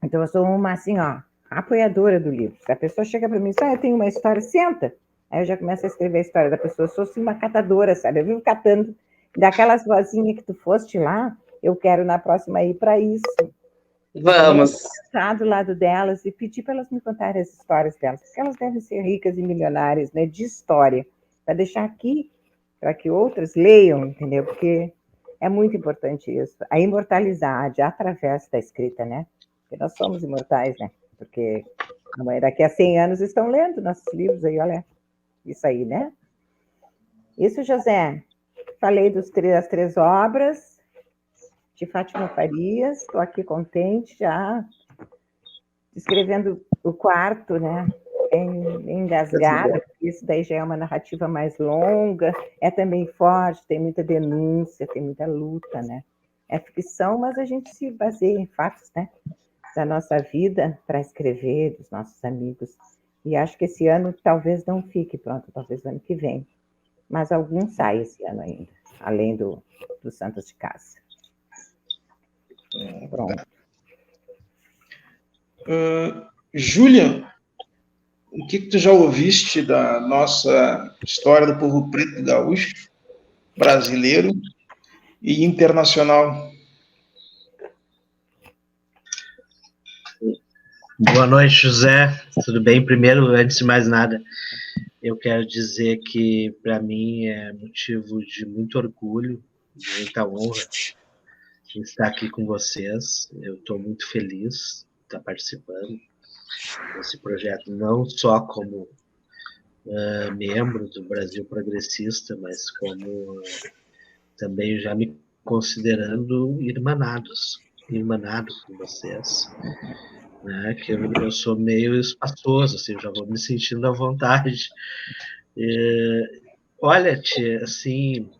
Então, eu sou uma, assim, ó, apoiadora do livro. Se a pessoa chega para mim e diz, eu tenho uma história, senta. Aí eu já começo a escrever a história da pessoa. Eu sou, assim, uma catadora, sabe? Eu vivo catando. Daquelas vozinhas que tu foste lá, eu quero na próxima ir para isso. Vamos. Estar do lado delas e pedir para elas me contarem as histórias delas, porque elas devem ser ricas e milionárias, né, de história, para deixar aqui, para que outras leiam, entendeu? Porque é muito importante isso, a imortalidade através da escrita, né? Porque nós somos imortais, né? Porque daqui a 100 anos estão lendo nossos livros aí, olha, isso aí, né? Isso, José, falei das 3 obras de Fátima Farias, estou aqui contente já, escrevendo o 4, né? Engasgada, porque isso daí já é uma narrativa mais longa, é também forte, tem muita denúncia, tem muita luta, né? É ficção, mas a gente se baseia em fatos, né? Da nossa vida para escrever, dos nossos amigos. E acho que esse ano talvez não fique pronto, talvez ano que vem. Mas algum sai esse ano ainda, além do Santos de Casa. Pronto. Júlia, o que tu já ouviste da nossa história do povo preto gaúcho, brasileiro e internacional? Boa noite, José. Tudo bem? Primeiro, antes de mais nada, eu quero dizer que para mim é motivo de muito orgulho, de muita honra estar aqui com vocês. Eu estou muito feliz de estar participando desse projeto, não só como membro do Brasil Progressista, mas como também já me considerando irmanado com vocês. Né, que eu sou meio espaçoso, assim, já vou me sentindo à vontade. Olha, tia, assim,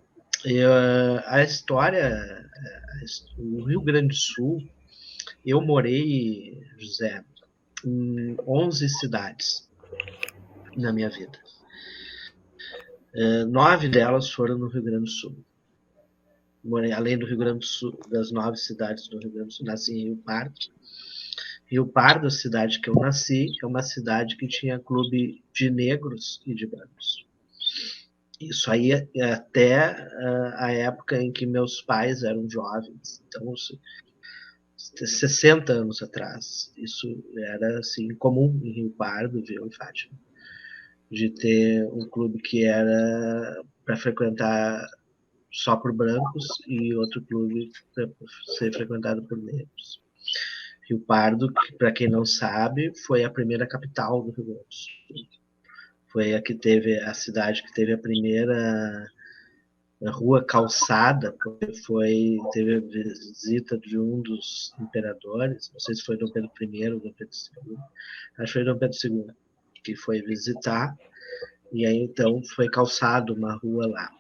a história, no Rio Grande do Sul, eu morei, José, em 11 cidades na minha vida. 9 delas foram no Rio Grande do Sul. Morei, além do Rio Grande do Sul, das 9 cidades do Rio Grande do Sul, nasci em Rio Pardo. Rio Pardo, a cidade que eu nasci, é uma cidade que tinha clube de negros e de brancos. Isso aí até a época em que meus pais eram jovens, então 60 anos atrás. Isso era assim comum em Rio Pardo, viu, em Fátima, de ter um clube que era para frequentar só por brancos e outro clube para ser frequentado por negros. Rio Pardo, que, para quem não sabe, foi a primeira capital do Rio Grande do Sul. Foi a cidade que teve a primeira rua calçada, porque teve a visita de um dos imperadores, não sei se foi Dom Pedro I ou Dom Pedro II, acho que foi Dom Pedro II, que foi visitar, e aí então foi calçado uma rua lá.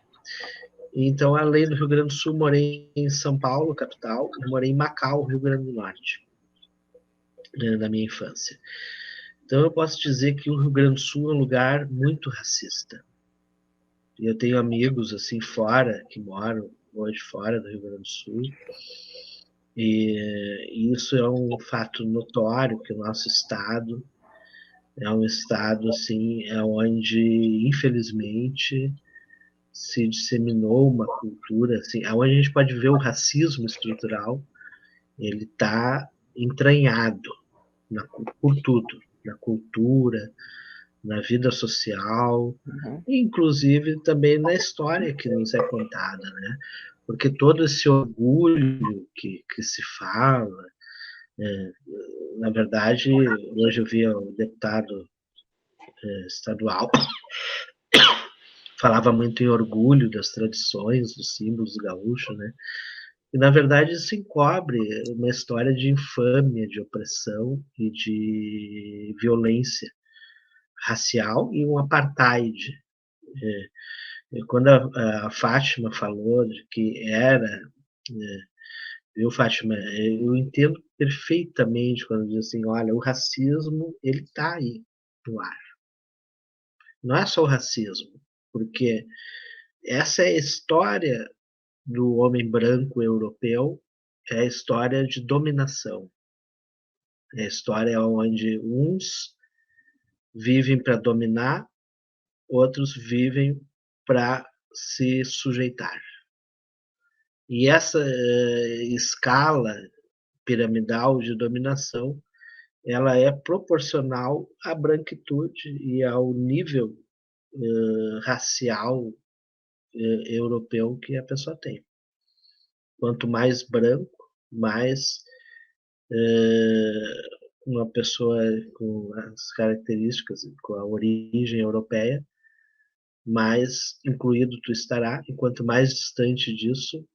Então, além do Rio Grande do Sul, morei em São Paulo, capital, e morei em Macau, Rio Grande do Norte, na minha infância. Então, eu posso dizer que o Rio Grande do Sul é um lugar muito racista. E eu tenho amigos, assim, fora, que moram hoje fora do Rio Grande do Sul. E isso é um fato notório, que o nosso estado é um estado, assim, onde, infelizmente, se disseminou uma cultura, assim, onde a gente pode ver o racismo estrutural, ele está entranhado por tudo, na cultura, na vida social, inclusive também na história que nos é contada, né? Porque todo esse orgulho que se fala, na verdade, hoje eu vi o deputado estadual falava muito em orgulho das tradições, dos símbolos gaúchos, né? E, na verdade, isso encobre uma história de infâmia, de opressão e de violência racial e um apartheid. Quando a Fátima falou de que era, viu, Fátima, eu entendo perfeitamente quando diz assim, olha, o racismo, ele está aí, no ar. Não é só o racismo, porque essa é a história do homem branco europeu, é a história de dominação. É a história onde uns vivem para dominar, outros vivem para se sujeitar. E essa escala piramidal de dominação, ela é proporcional à branquitude e ao nível racial europeu que a pessoa tem. Quanto mais branco, mais uma pessoa com as características, com a origem europeia, mais incluído tu estará, e quanto mais distante disso,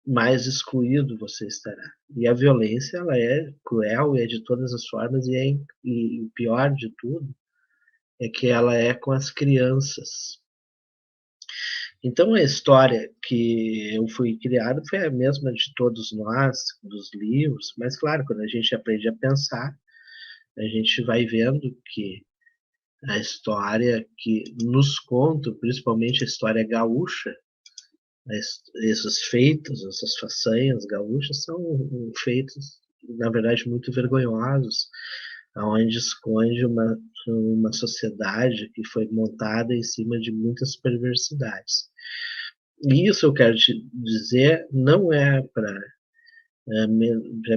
mais excluído você estará. E a violência, ela é cruel e é de todas as formas, e o pior de tudo é que ela é com as crianças. Então, a história que eu fui criado foi a mesma de todos nós, dos livros, mas, claro, quando a gente aprende a pensar, a gente vai vendo que a história que nos conta, principalmente a história gaúcha, esses feitos, essas façanhas gaúchas são feitos, na verdade, muito vergonhosos, onde esconde uma sociedade que foi montada em cima de muitas perversidades. E isso eu quero te dizer, não é para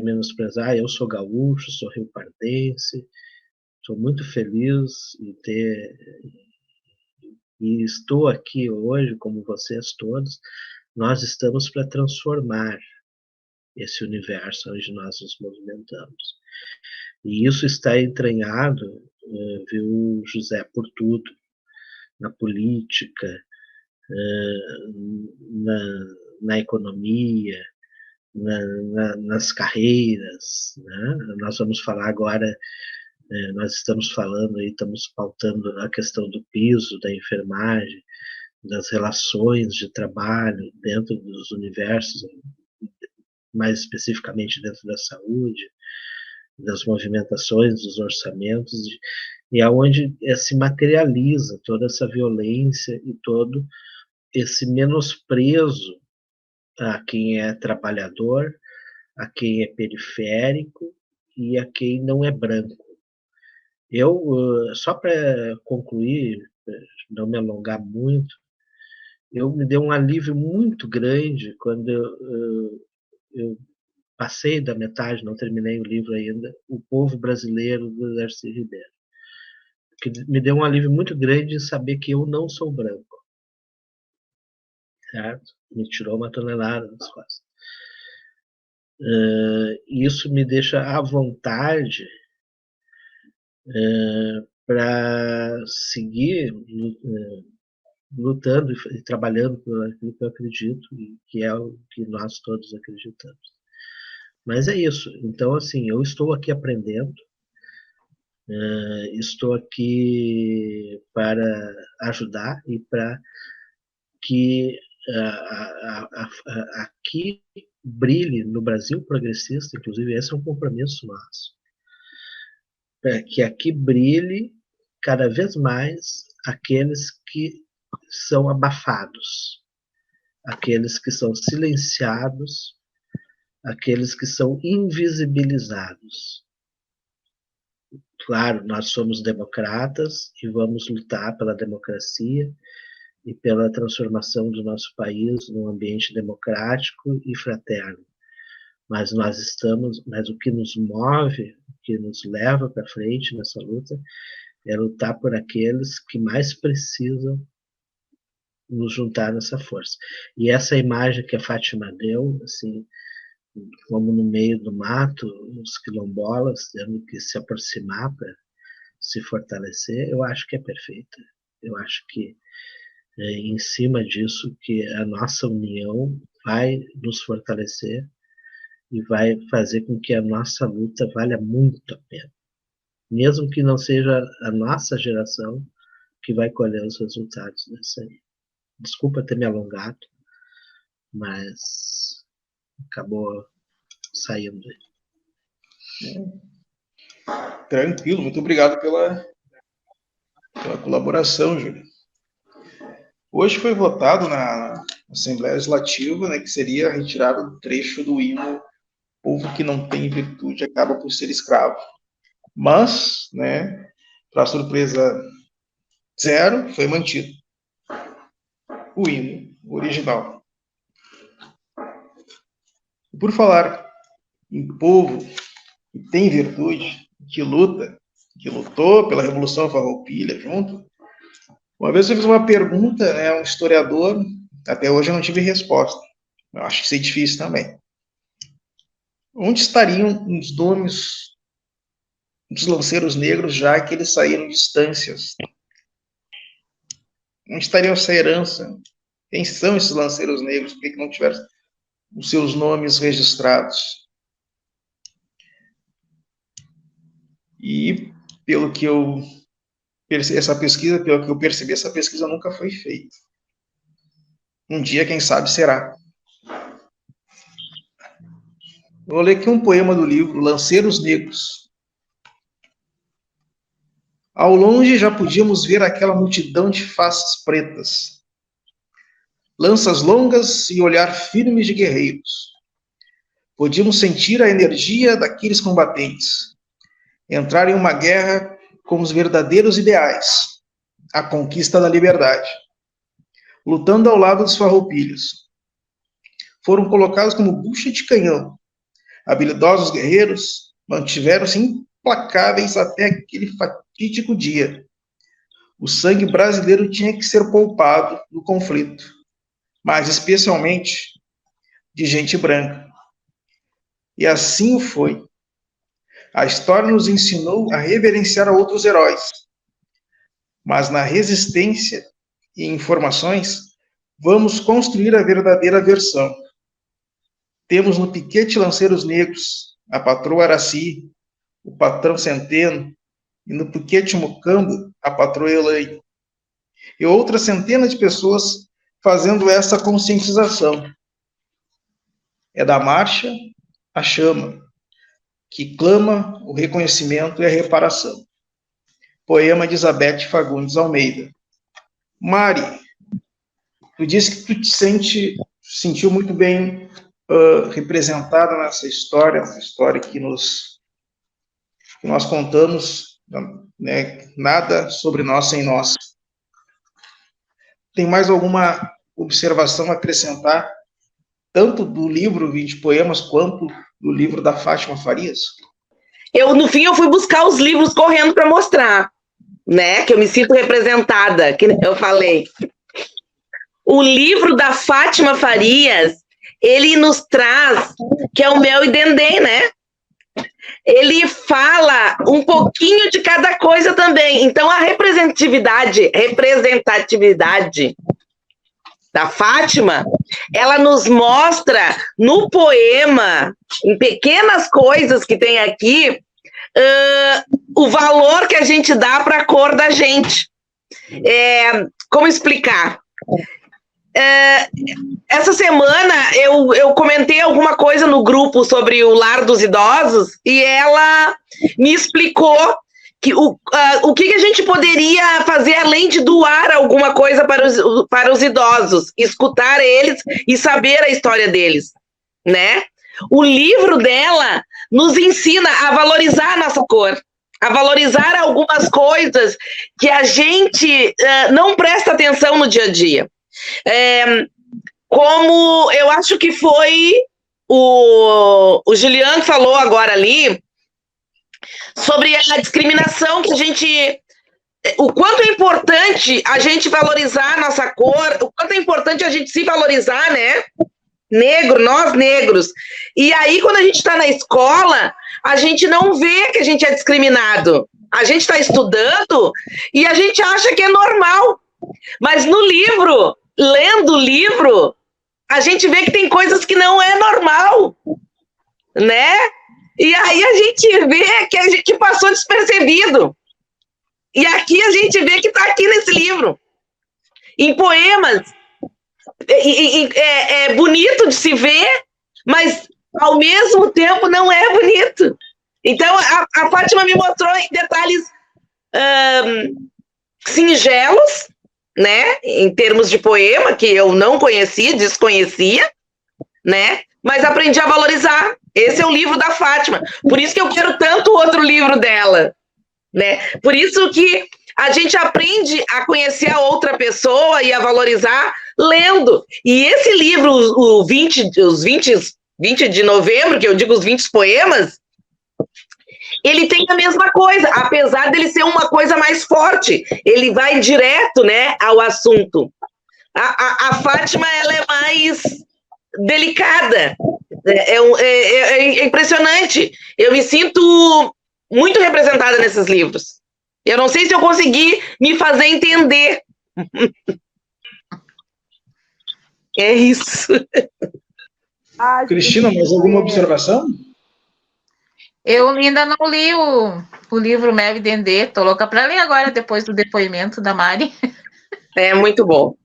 menosprezar, eu sou gaúcho, sou riopardense, sou muito feliz e estou aqui hoje, como vocês todos, nós estamos para transformar esse universo onde nós nos movimentamos. E isso está entranhado, viu, José, por tudo, na política, na economia, nas carreiras, né? Nós vamos falar agora, nós estamos falando aí, estamos pautando a questão do piso, da enfermagem, das relações de trabalho dentro dos universos, mais especificamente dentro da saúde, das movimentações, dos orçamentos, e aonde se materializa toda essa violência e todo esse menosprezo a quem é trabalhador, a quem é periférico e a quem não é branco. Eu, só para concluir, não me alongar muito, eu me deu um alívio muito grande quando eu passei da metade, não terminei o livro ainda, O Povo Brasileiro, do Darcy Ribeiro. Que me deu um alívio muito grande em saber que eu não sou branco. Certo? Me tirou uma tonelada das costas. Isso me deixa à vontade para seguir lutando e trabalhando por aquilo que eu acredito e que é o que nós todos acreditamos. Mas é isso. Então, assim, eu estou aqui aprendendo, estou aqui para ajudar e para que aqui brilhe no Brasil progressista, inclusive esse é um compromisso nosso, para que aqui brilhe cada vez mais aqueles que são abafados, aqueles que são silenciados, aqueles que são invisibilizados. Claro, nós somos democratas e vamos lutar pela democracia e pela transformação do nosso país num ambiente democrático e fraterno. Mas o que nos move, o que nos leva para frente nessa luta, é lutar por aqueles que mais precisam nos juntar nessa força. E essa imagem que a Fátima deu, assim, como no meio do mato, os quilombolas tendo que se aproximar para se fortalecer, eu acho que é perfeita. Eu acho que em cima disso que a nossa união vai nos fortalecer e vai fazer com que a nossa luta valha muito a pena. Mesmo que não seja a nossa geração que vai colher os resultados disso aí. Desculpa ter me alongado, mas acabou saindo. Tranquilo, muito obrigado pela colaboração, Júlio. Hoje foi votado na Assembleia Legislativa, né, que seria retirado do trecho do hino "Povo que não tem virtude acaba por ser escravo". Mas, né, para surpresa zero, foi mantido o hino original. Por falar em povo que tem virtude, que luta, que lutou pela Revolução Farroupilha junto, uma vez eu fiz uma pergunta, né, a um historiador, até hoje eu não tive resposta. Eu acho que isso é difícil também. Onde estariam os nomes dos lanceiros negros, já que eles saíram de estâncias? Onde estaria essa herança? Quem são esses lanceiros negros? Por que não tiveram os seus nomes registrados? E, pelo que eu percebi, essa pesquisa nunca foi feita. Um dia, quem sabe, será. Vou ler aqui um poema do livro Lanceiros Negros. Ao longe já podíamos ver aquela multidão de faces pretas, lanças longas e olhar firme de guerreiros. Podíamos sentir a energia daqueles combatentes, entrar em uma guerra com os verdadeiros ideais, a conquista da liberdade, lutando ao lado dos farroupilhos. Foram colocados como bucha de canhão. Habilidosos guerreiros mantiveram-se implacáveis até aquele fatídico dia. O sangue brasileiro tinha que ser poupado no conflito, mas especialmente de gente branca. E assim o foi. A história nos ensinou a reverenciar a outros heróis, mas na resistência e informações, vamos construir a verdadeira versão. Temos no piquete Lanceiros Negros a patroa Araci, o patrão Centeno, e no piquete Mucambo a patroa Elaine, e outras centenas de pessoas fazendo essa conscientização. É da marcha a chama, que clama o reconhecimento e a reparação. Poema de Elizabeth Fagundes Almeida. Mari, tu disse que tu te sentiu muito bem representada nessa história, que nós contamos, né, nada sobre nós sem nós. Tem mais alguma observação a acrescentar, tanto do livro 20 Poemas, quanto do livro da Fátima Farias? No fim, eu fui buscar os livros correndo para mostrar, né, que eu me sinto representada, que eu falei. O livro da Fátima Farias, ele nos traz, que é o Mel e Dendê, né? Ele fala um pouquinho de cada coisa também. Então, a representatividade da Fátima, ela nos mostra no poema, em pequenas coisas que tem aqui, o valor que a gente dá para a cor da gente. Como explicar? Essa semana eu comentei alguma coisa no grupo sobre o Lar dos Idosos e ela me explicou que o que a gente poderia fazer além de doar alguma coisa para os idosos, escutar eles e saber a história deles, né? O livro dela nos ensina a valorizar a nossa cor, a valorizar algumas coisas que a gente não presta atenção no dia a dia. Como eu acho que foi o Juliano falou agora ali, sobre a discriminação que a gente... O quanto é importante a gente valorizar a nossa cor, o quanto é importante a gente se valorizar, né? Nós negros. E aí, quando a gente está na escola, a gente não vê que a gente é discriminado. A gente está estudando e a gente acha que é normal. Mas no livro, lendo o livro, a gente vê que tem coisas que não é normal, né? E aí a gente vê que a gente passou despercebido. E aqui a gente vê que está aqui nesse livro. Em poemas. É bonito de se ver, mas ao mesmo tempo não é bonito. Então, a Fátima me mostrou em detalhes singelos, né, em termos de poema, que eu não conhecia, desconhecia, né, mas aprendi a valorizar. Esse é o livro da Fátima. Por isso que eu quero tanto outro livro dela, né? Por isso que a gente aprende a conhecer a outra pessoa e a valorizar lendo. E esse livro, os 20 de novembro, que eu digo os 20 poemas, ele tem a mesma coisa, apesar dele ser uma coisa mais forte. Ele vai direto, né, ao assunto. A Fátima, ela é mais delicada. É impressionante. Eu me sinto muito representada nesses livros. Eu não sei se eu consegui me fazer entender. É isso. Cristina, mais alguma observação? Eu ainda não li o livro Mel e Dendê. Estou louca para ler agora, depois do depoimento da Mari. É muito bom.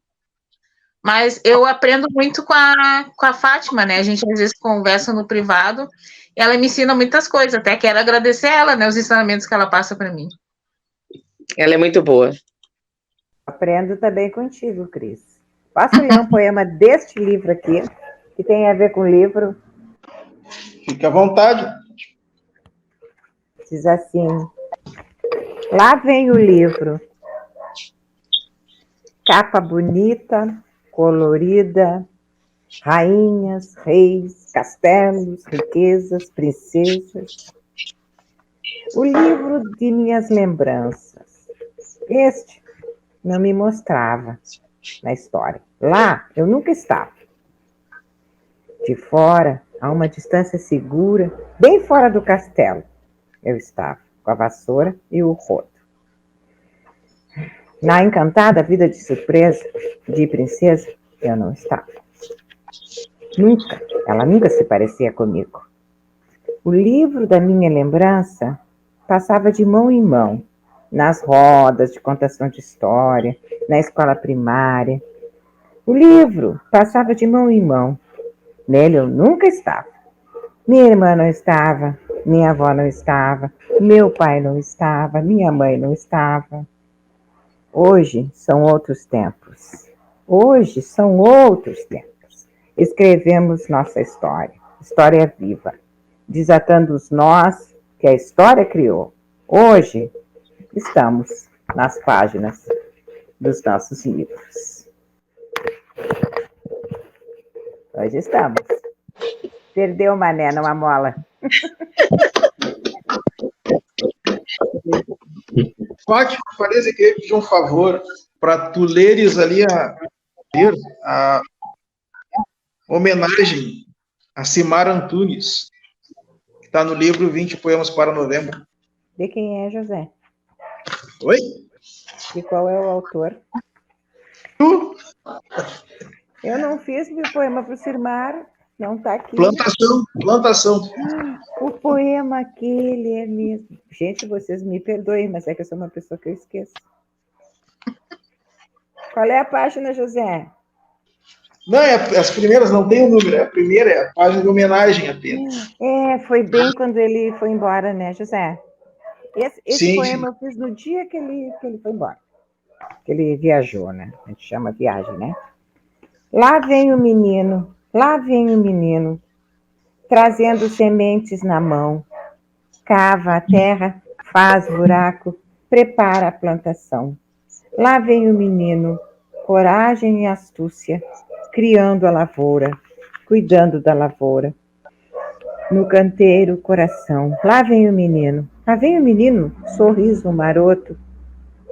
Mas eu aprendo muito com a Fátima, né? A gente às vezes conversa no privado. Ela me ensina muitas coisas. Até quero agradecer a ela, né? Os ensinamentos que ela passa para mim. Ela é muito boa. Aprendo também contigo, Cris. Posso ler um poema deste livro aqui, que tem a ver com o livro? Fique à vontade. Diz assim: lá vem o livro, capa bonita, colorida, rainhas, reis, castelos, riquezas, princesas. O livro de minhas lembranças. Este não me mostrava na história. Lá eu nunca estava. De fora, a uma distância segura, bem fora do castelo, eu estava, com a vassoura e o rodo. Na encantada vida de surpresa, de princesa, eu não estava. Ela nunca se parecia comigo. O livro da minha lembrança passava de mão em mão, nas rodas de contação de história, na escola primária. O livro passava de mão em mão. Nele eu nunca estava. Minha irmã não estava, minha avó não estava, meu pai não estava, minha mãe não estava. Hoje são outros tempos. Hoje são outros tempos. Escrevemos nossa história, história viva, desatando os nós que a história criou. Hoje estamos nas páginas dos nossos livros. Hoje estamos. Perdeu o mané numa mola. Fátima, parece que eu pedir um favor para tu leres ali a homenagem a Cimar Antunes, que está no livro 20 Poemas para Novembro. De quem é, José? Oi? E qual é o autor? Tu? Eu não fiz meu poema para o Cimar, não está aqui. Plantação. O poema aquele é mesmo. Gente, vocês me perdoem, mas é que eu sou uma pessoa que eu esqueço. Qual é a página, José? Não, as primeiras não tem o número, a primeira é a página de homenagem apenas. Foi bem quando ele foi embora, né, José? Esse poema eu fiz no dia que ele foi embora. Que ele viajou, né? A gente chama viagem, né? Lá vem o menino, trazendo sementes na mão. Cava a terra, faz buraco, prepara a plantação. Lá vem o menino, coragem e astúcia, criando a lavoura, cuidando da lavoura. No canteiro, coração. Lá vem o menino, sorriso maroto,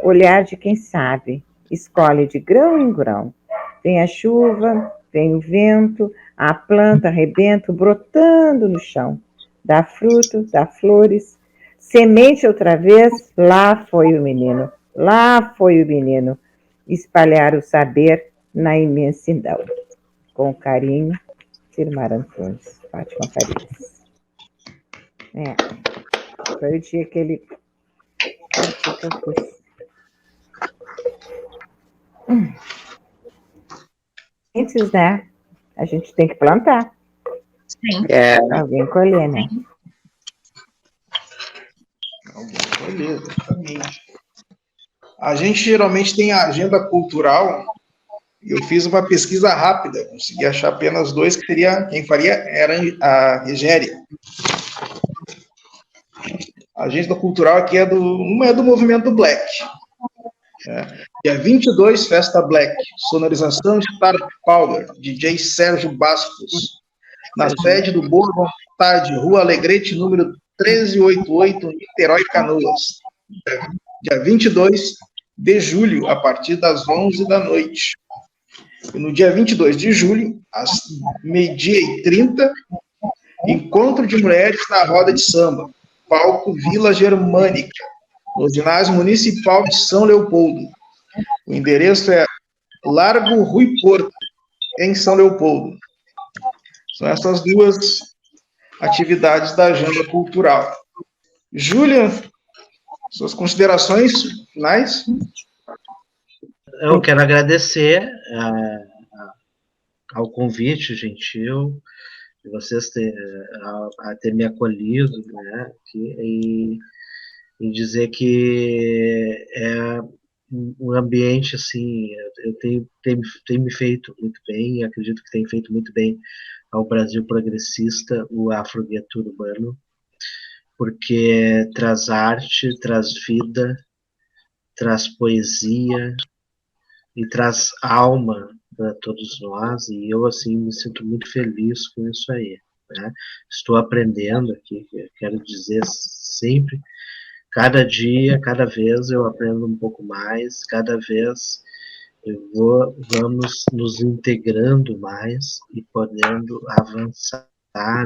olhar de quem sabe, escolhe de grão em grão. Vem a chuva, vem o vento, a planta arrebenta, brotando no chão. Dá fruto, dá flores, semente outra vez, lá foi o menino, espalhar o saber na imensidão. Com carinho, Cimar Antunes, Fátima Farias. Foi o dia que ele... Antes, né? A gente tem que plantar. Sim. Alguém colher, né? beleza, exatamente. A gente geralmente tem a agenda cultural. Eu fiz uma pesquisa rápida, consegui achar apenas 2, que seria, quem faria era a Regéria. A agenda cultural aqui não é do movimento Black. Dia 22, Festa Black, sonorização Star Power, DJ Sérgio Bastos, na sede do Boa Vontade, Rua Alegrete, número 1388, Niterói, Canoas. Dia 22 de julho, a partir das 11 da noite. E no dia 22 de julho, às 12h30, encontro de mulheres na roda de samba, palco Vila Germânica, no ginásio municipal de São Leopoldo. O endereço é Largo Rui Porto, em São Leopoldo. São essas 2 atividades da agenda cultural. Júlia, suas considerações finais? Eu quero agradecer ao convite gentil de vocês ter me acolhido, né, e dizer que é um ambiente, assim, tem me feito muito bem, e acredito que tem feito muito bem ao Brasil progressista, o Afrogueto Urbano, porque traz arte, traz vida, traz poesia e traz alma para todos nós, e eu, assim, me sinto muito feliz com isso aí, né? Estou aprendendo aqui, quero dizer sempre, cada dia, cada vez eu aprendo um pouco mais, cada vez vamos nos integrando mais e podendo avançar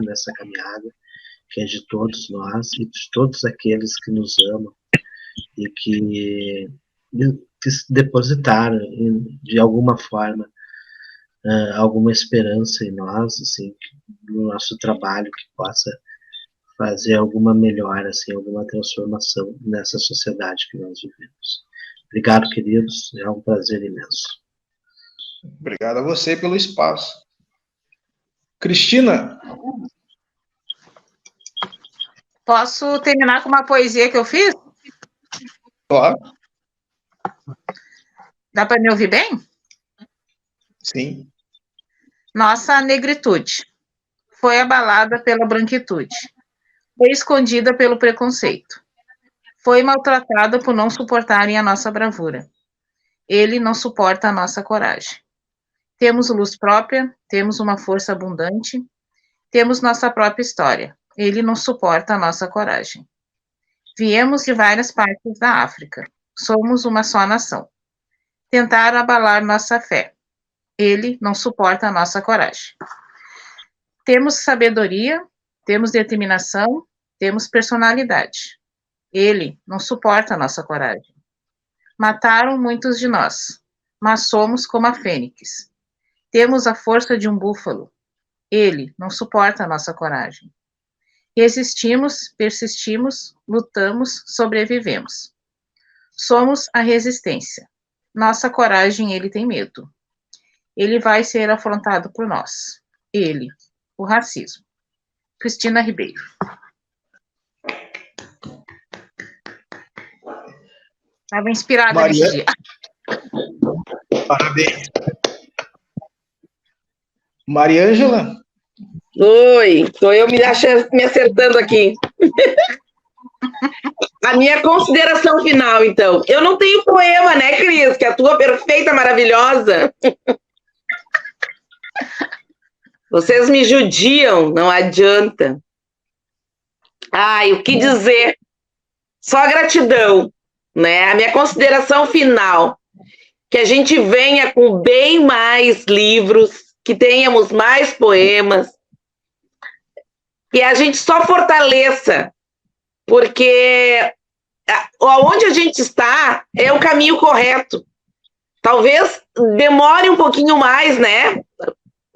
nessa caminhada, que é de todos nós e de todos aqueles que nos amam e que depositaram de alguma forma alguma esperança em nós, assim, no nosso trabalho, que possa fazer alguma melhora, assim, alguma transformação nessa sociedade que nós vivemos. Obrigado, queridos, é um prazer imenso. Obrigado a você pelo espaço. Cristina? Posso terminar com uma poesia que eu fiz? Claro. Dá para me ouvir bem? Sim. Nossa negritude foi abalada pela branquitude, foi escondida pelo preconceito, foi maltratada por não suportarem a nossa bravura. Ele não suporta a nossa coragem. Temos luz própria, temos uma força abundante, temos nossa própria história. Ele não suporta a nossa coragem. Viemos de várias partes da África. Somos uma só nação. Tentaram abalar nossa fé. Ele não suporta a nossa coragem. Temos sabedoria, temos determinação, temos personalidade. Ele não suporta a nossa coragem. Mataram muitos de nós, mas somos como a fênix. Temos a força de um búfalo. Ele não suporta a nossa coragem. Resistimos, persistimos, lutamos, sobrevivemos. Somos a resistência. Nossa coragem, ele tem medo. Ele vai ser afrontado por nós. Ele, o racismo. Cristina Ribeiro. Estava inspirada nesse dia. Parabéns. Mariângela? Oi, estou eu me acertando aqui. A minha consideração final, então. Eu não tenho poema, né, Cris? Que a tua perfeita, maravilhosa. Vocês me judiam, não adianta. Ai, o que dizer? Só gratidão, né? A minha consideração final, que a gente venha com bem mais livros, que tenhamos mais poemas, que a gente só fortaleça, porque onde a gente está é o caminho correto. Talvez demore um pouquinho mais, né?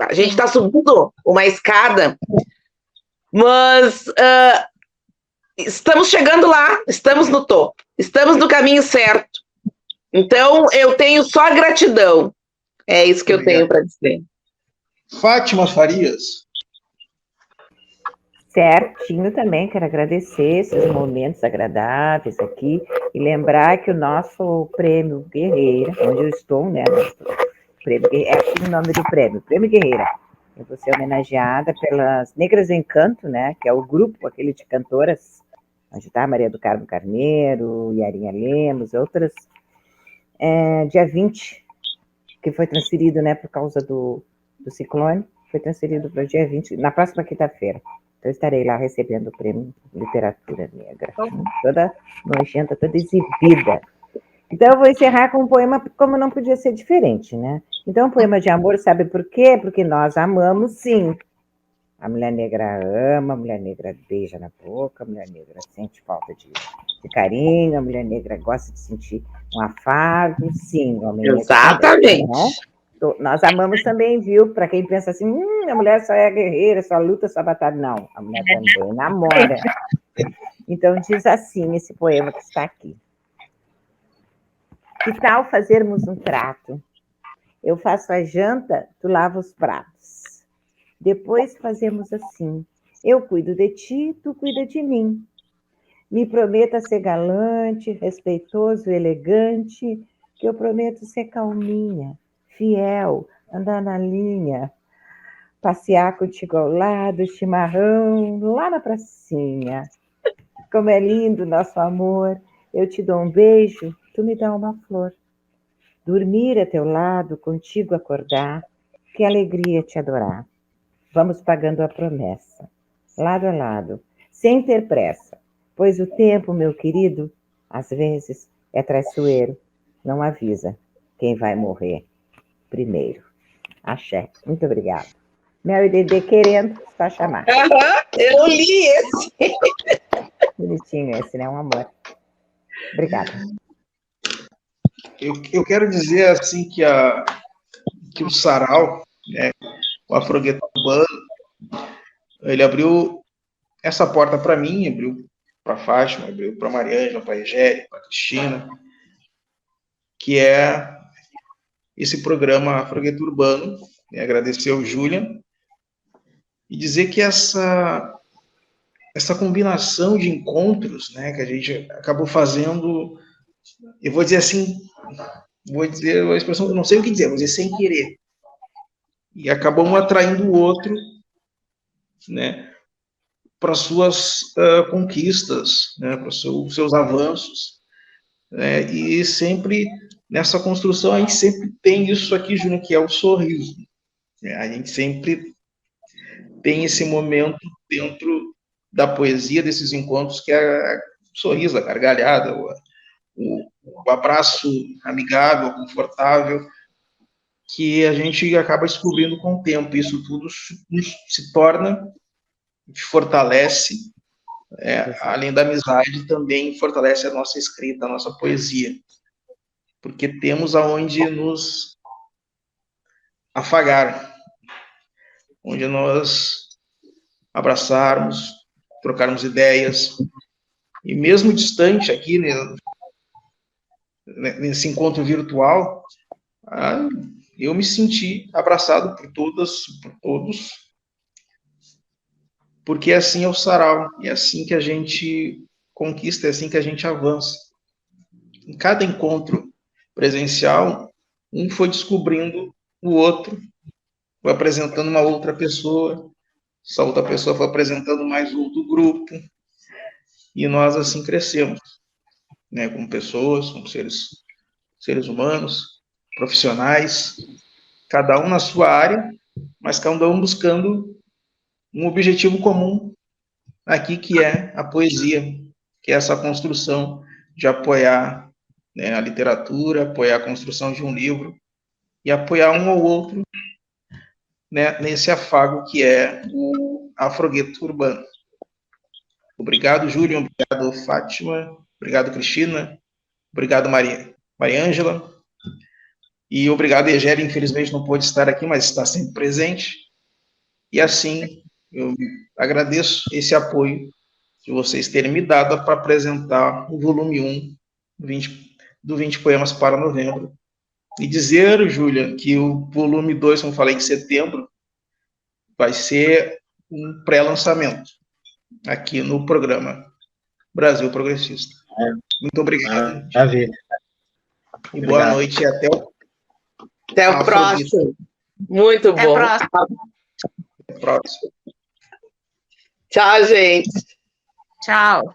A gente está subindo uma escada, mas estamos chegando lá, estamos no topo, estamos no caminho certo. Então, eu tenho só gratidão. É isso que eu tenho para dizer. Fátima Farias. Certinho também, quero agradecer esses momentos agradáveis aqui e lembrar que o nosso Prêmio Guerreira, onde eu estou, né? Prêmio Guerreira, é aqui o nome do prêmio, Prêmio Guerreira. Eu vou ser homenageada pelas Negras em Canto, né? Que é o grupo, aquele de cantoras, onde está Maria do Carmo Carneiro, Yarinha Lemos, outras. Dia 20, que foi transferido, né, por causa do ciclone, foi transferido para o dia 20, na próxima quinta-feira. Então, eu estarei lá recebendo o prêmio Literatura Negra, toda nojenta, toda exibida. Então, eu vou encerrar com um poema, como não podia ser diferente, né? Então, um poema de amor, sabe por quê? Porque nós amamos, sim. A mulher negra ama, a mulher negra beija na boca, a mulher negra sente falta de carinho, a mulher negra gosta de sentir um afago, sim. O homem Exatamente. Negro também, né? Nós amamos também, viu? Para quem pensa assim, a mulher só é guerreira, só luta, só batalha. Não, a mulher também namora. Então, diz assim esse poema que está aqui. Que tal fazermos um trato? Eu faço a janta, tu lava os pratos. Depois fazemos assim. Eu cuido de ti, tu cuida de mim. Me prometa ser galante, respeitoso, elegante, que eu prometo ser calminha, fiel, andar na linha, passear contigo ao lado, chimarrão, lá na pracinha. Como é lindo nosso amor, eu te dou um beijo, tu me dá uma flor. Dormir a teu lado, contigo acordar, que alegria te adorar. Vamos pagando a promessa, lado a lado, sem ter pressa, pois o tempo, meu querido, às vezes é traiçoeiro, não avisa quem vai morrer primeiro. Axé, muito obrigada. Mel e Dedê querendo só chamar. Eu li esse. Bonitinho esse, né? Um amor. Obrigada. Eu quero dizer assim que o sarau, né, o Afrogueto Urbano, ele abriu essa porta para mim, abriu para a Fátima, abriu para a Mariângela, para a Egéria, para a Cristina, que é esse programa Afrogueto Urbano, né, agradecer ao Julian e dizer que essa combinação de encontros, né, que a gente acabou fazendo, eu vou dizer assim, vou dizer a expressão, não sei o que dizer, vou dizer sem querer, e acabou um atraindo o outro, né, para suas conquistas, né, para os seus avanços, né, e sempre nessa construção a gente sempre tem isso aqui, Júnior, que é o sorriso, né, a gente sempre tem esse momento dentro da poesia, desses encontros, que é o sorriso, a gargalhada, o abraço amigável, confortável, que a gente acaba descobrindo com o tempo. Isso tudo se torna, fortalece, além da amizade, também fortalece a nossa escrita, a nossa poesia, porque temos aonde nos afagar, onde nós abraçarmos, trocarmos ideias, e mesmo distante aqui, né, nesse encontro virtual, eu me senti abraçado por todas, por todos, porque assim é o sarau, é assim que a gente conquista, é assim que a gente avança. Em cada encontro presencial, um foi descobrindo o outro, foi apresentando uma outra pessoa, essa outra pessoa foi apresentando mais outro grupo, e nós assim crescemos, né, como pessoas, como seres humanos, profissionais, cada um na sua área, mas cada um buscando um objetivo comum aqui, que é a poesia, que é essa construção de apoiar, né, a literatura, apoiar a construção de um livro e apoiar um ou outro, né, nesse afago que é o Afrogueto Urbano. Obrigado, Júlio, obrigado, Fátima, obrigado, Cristina, obrigado, Mariângela, e obrigado, Egélia, infelizmente não pôde estar aqui, mas está sempre presente. E assim, eu agradeço esse apoio de vocês terem me dado para apresentar o volume 1 do 20 Poemas para Novembro. E dizer, Júlia, que o volume 2, como falei, em setembro, vai ser um pré-lançamento. aqui no programa Brasil Progressista. Muito obrigado. Maravilha. E boa noite e até o próximo. Muito bom. Até o próximo. Tchau, gente. Tchau.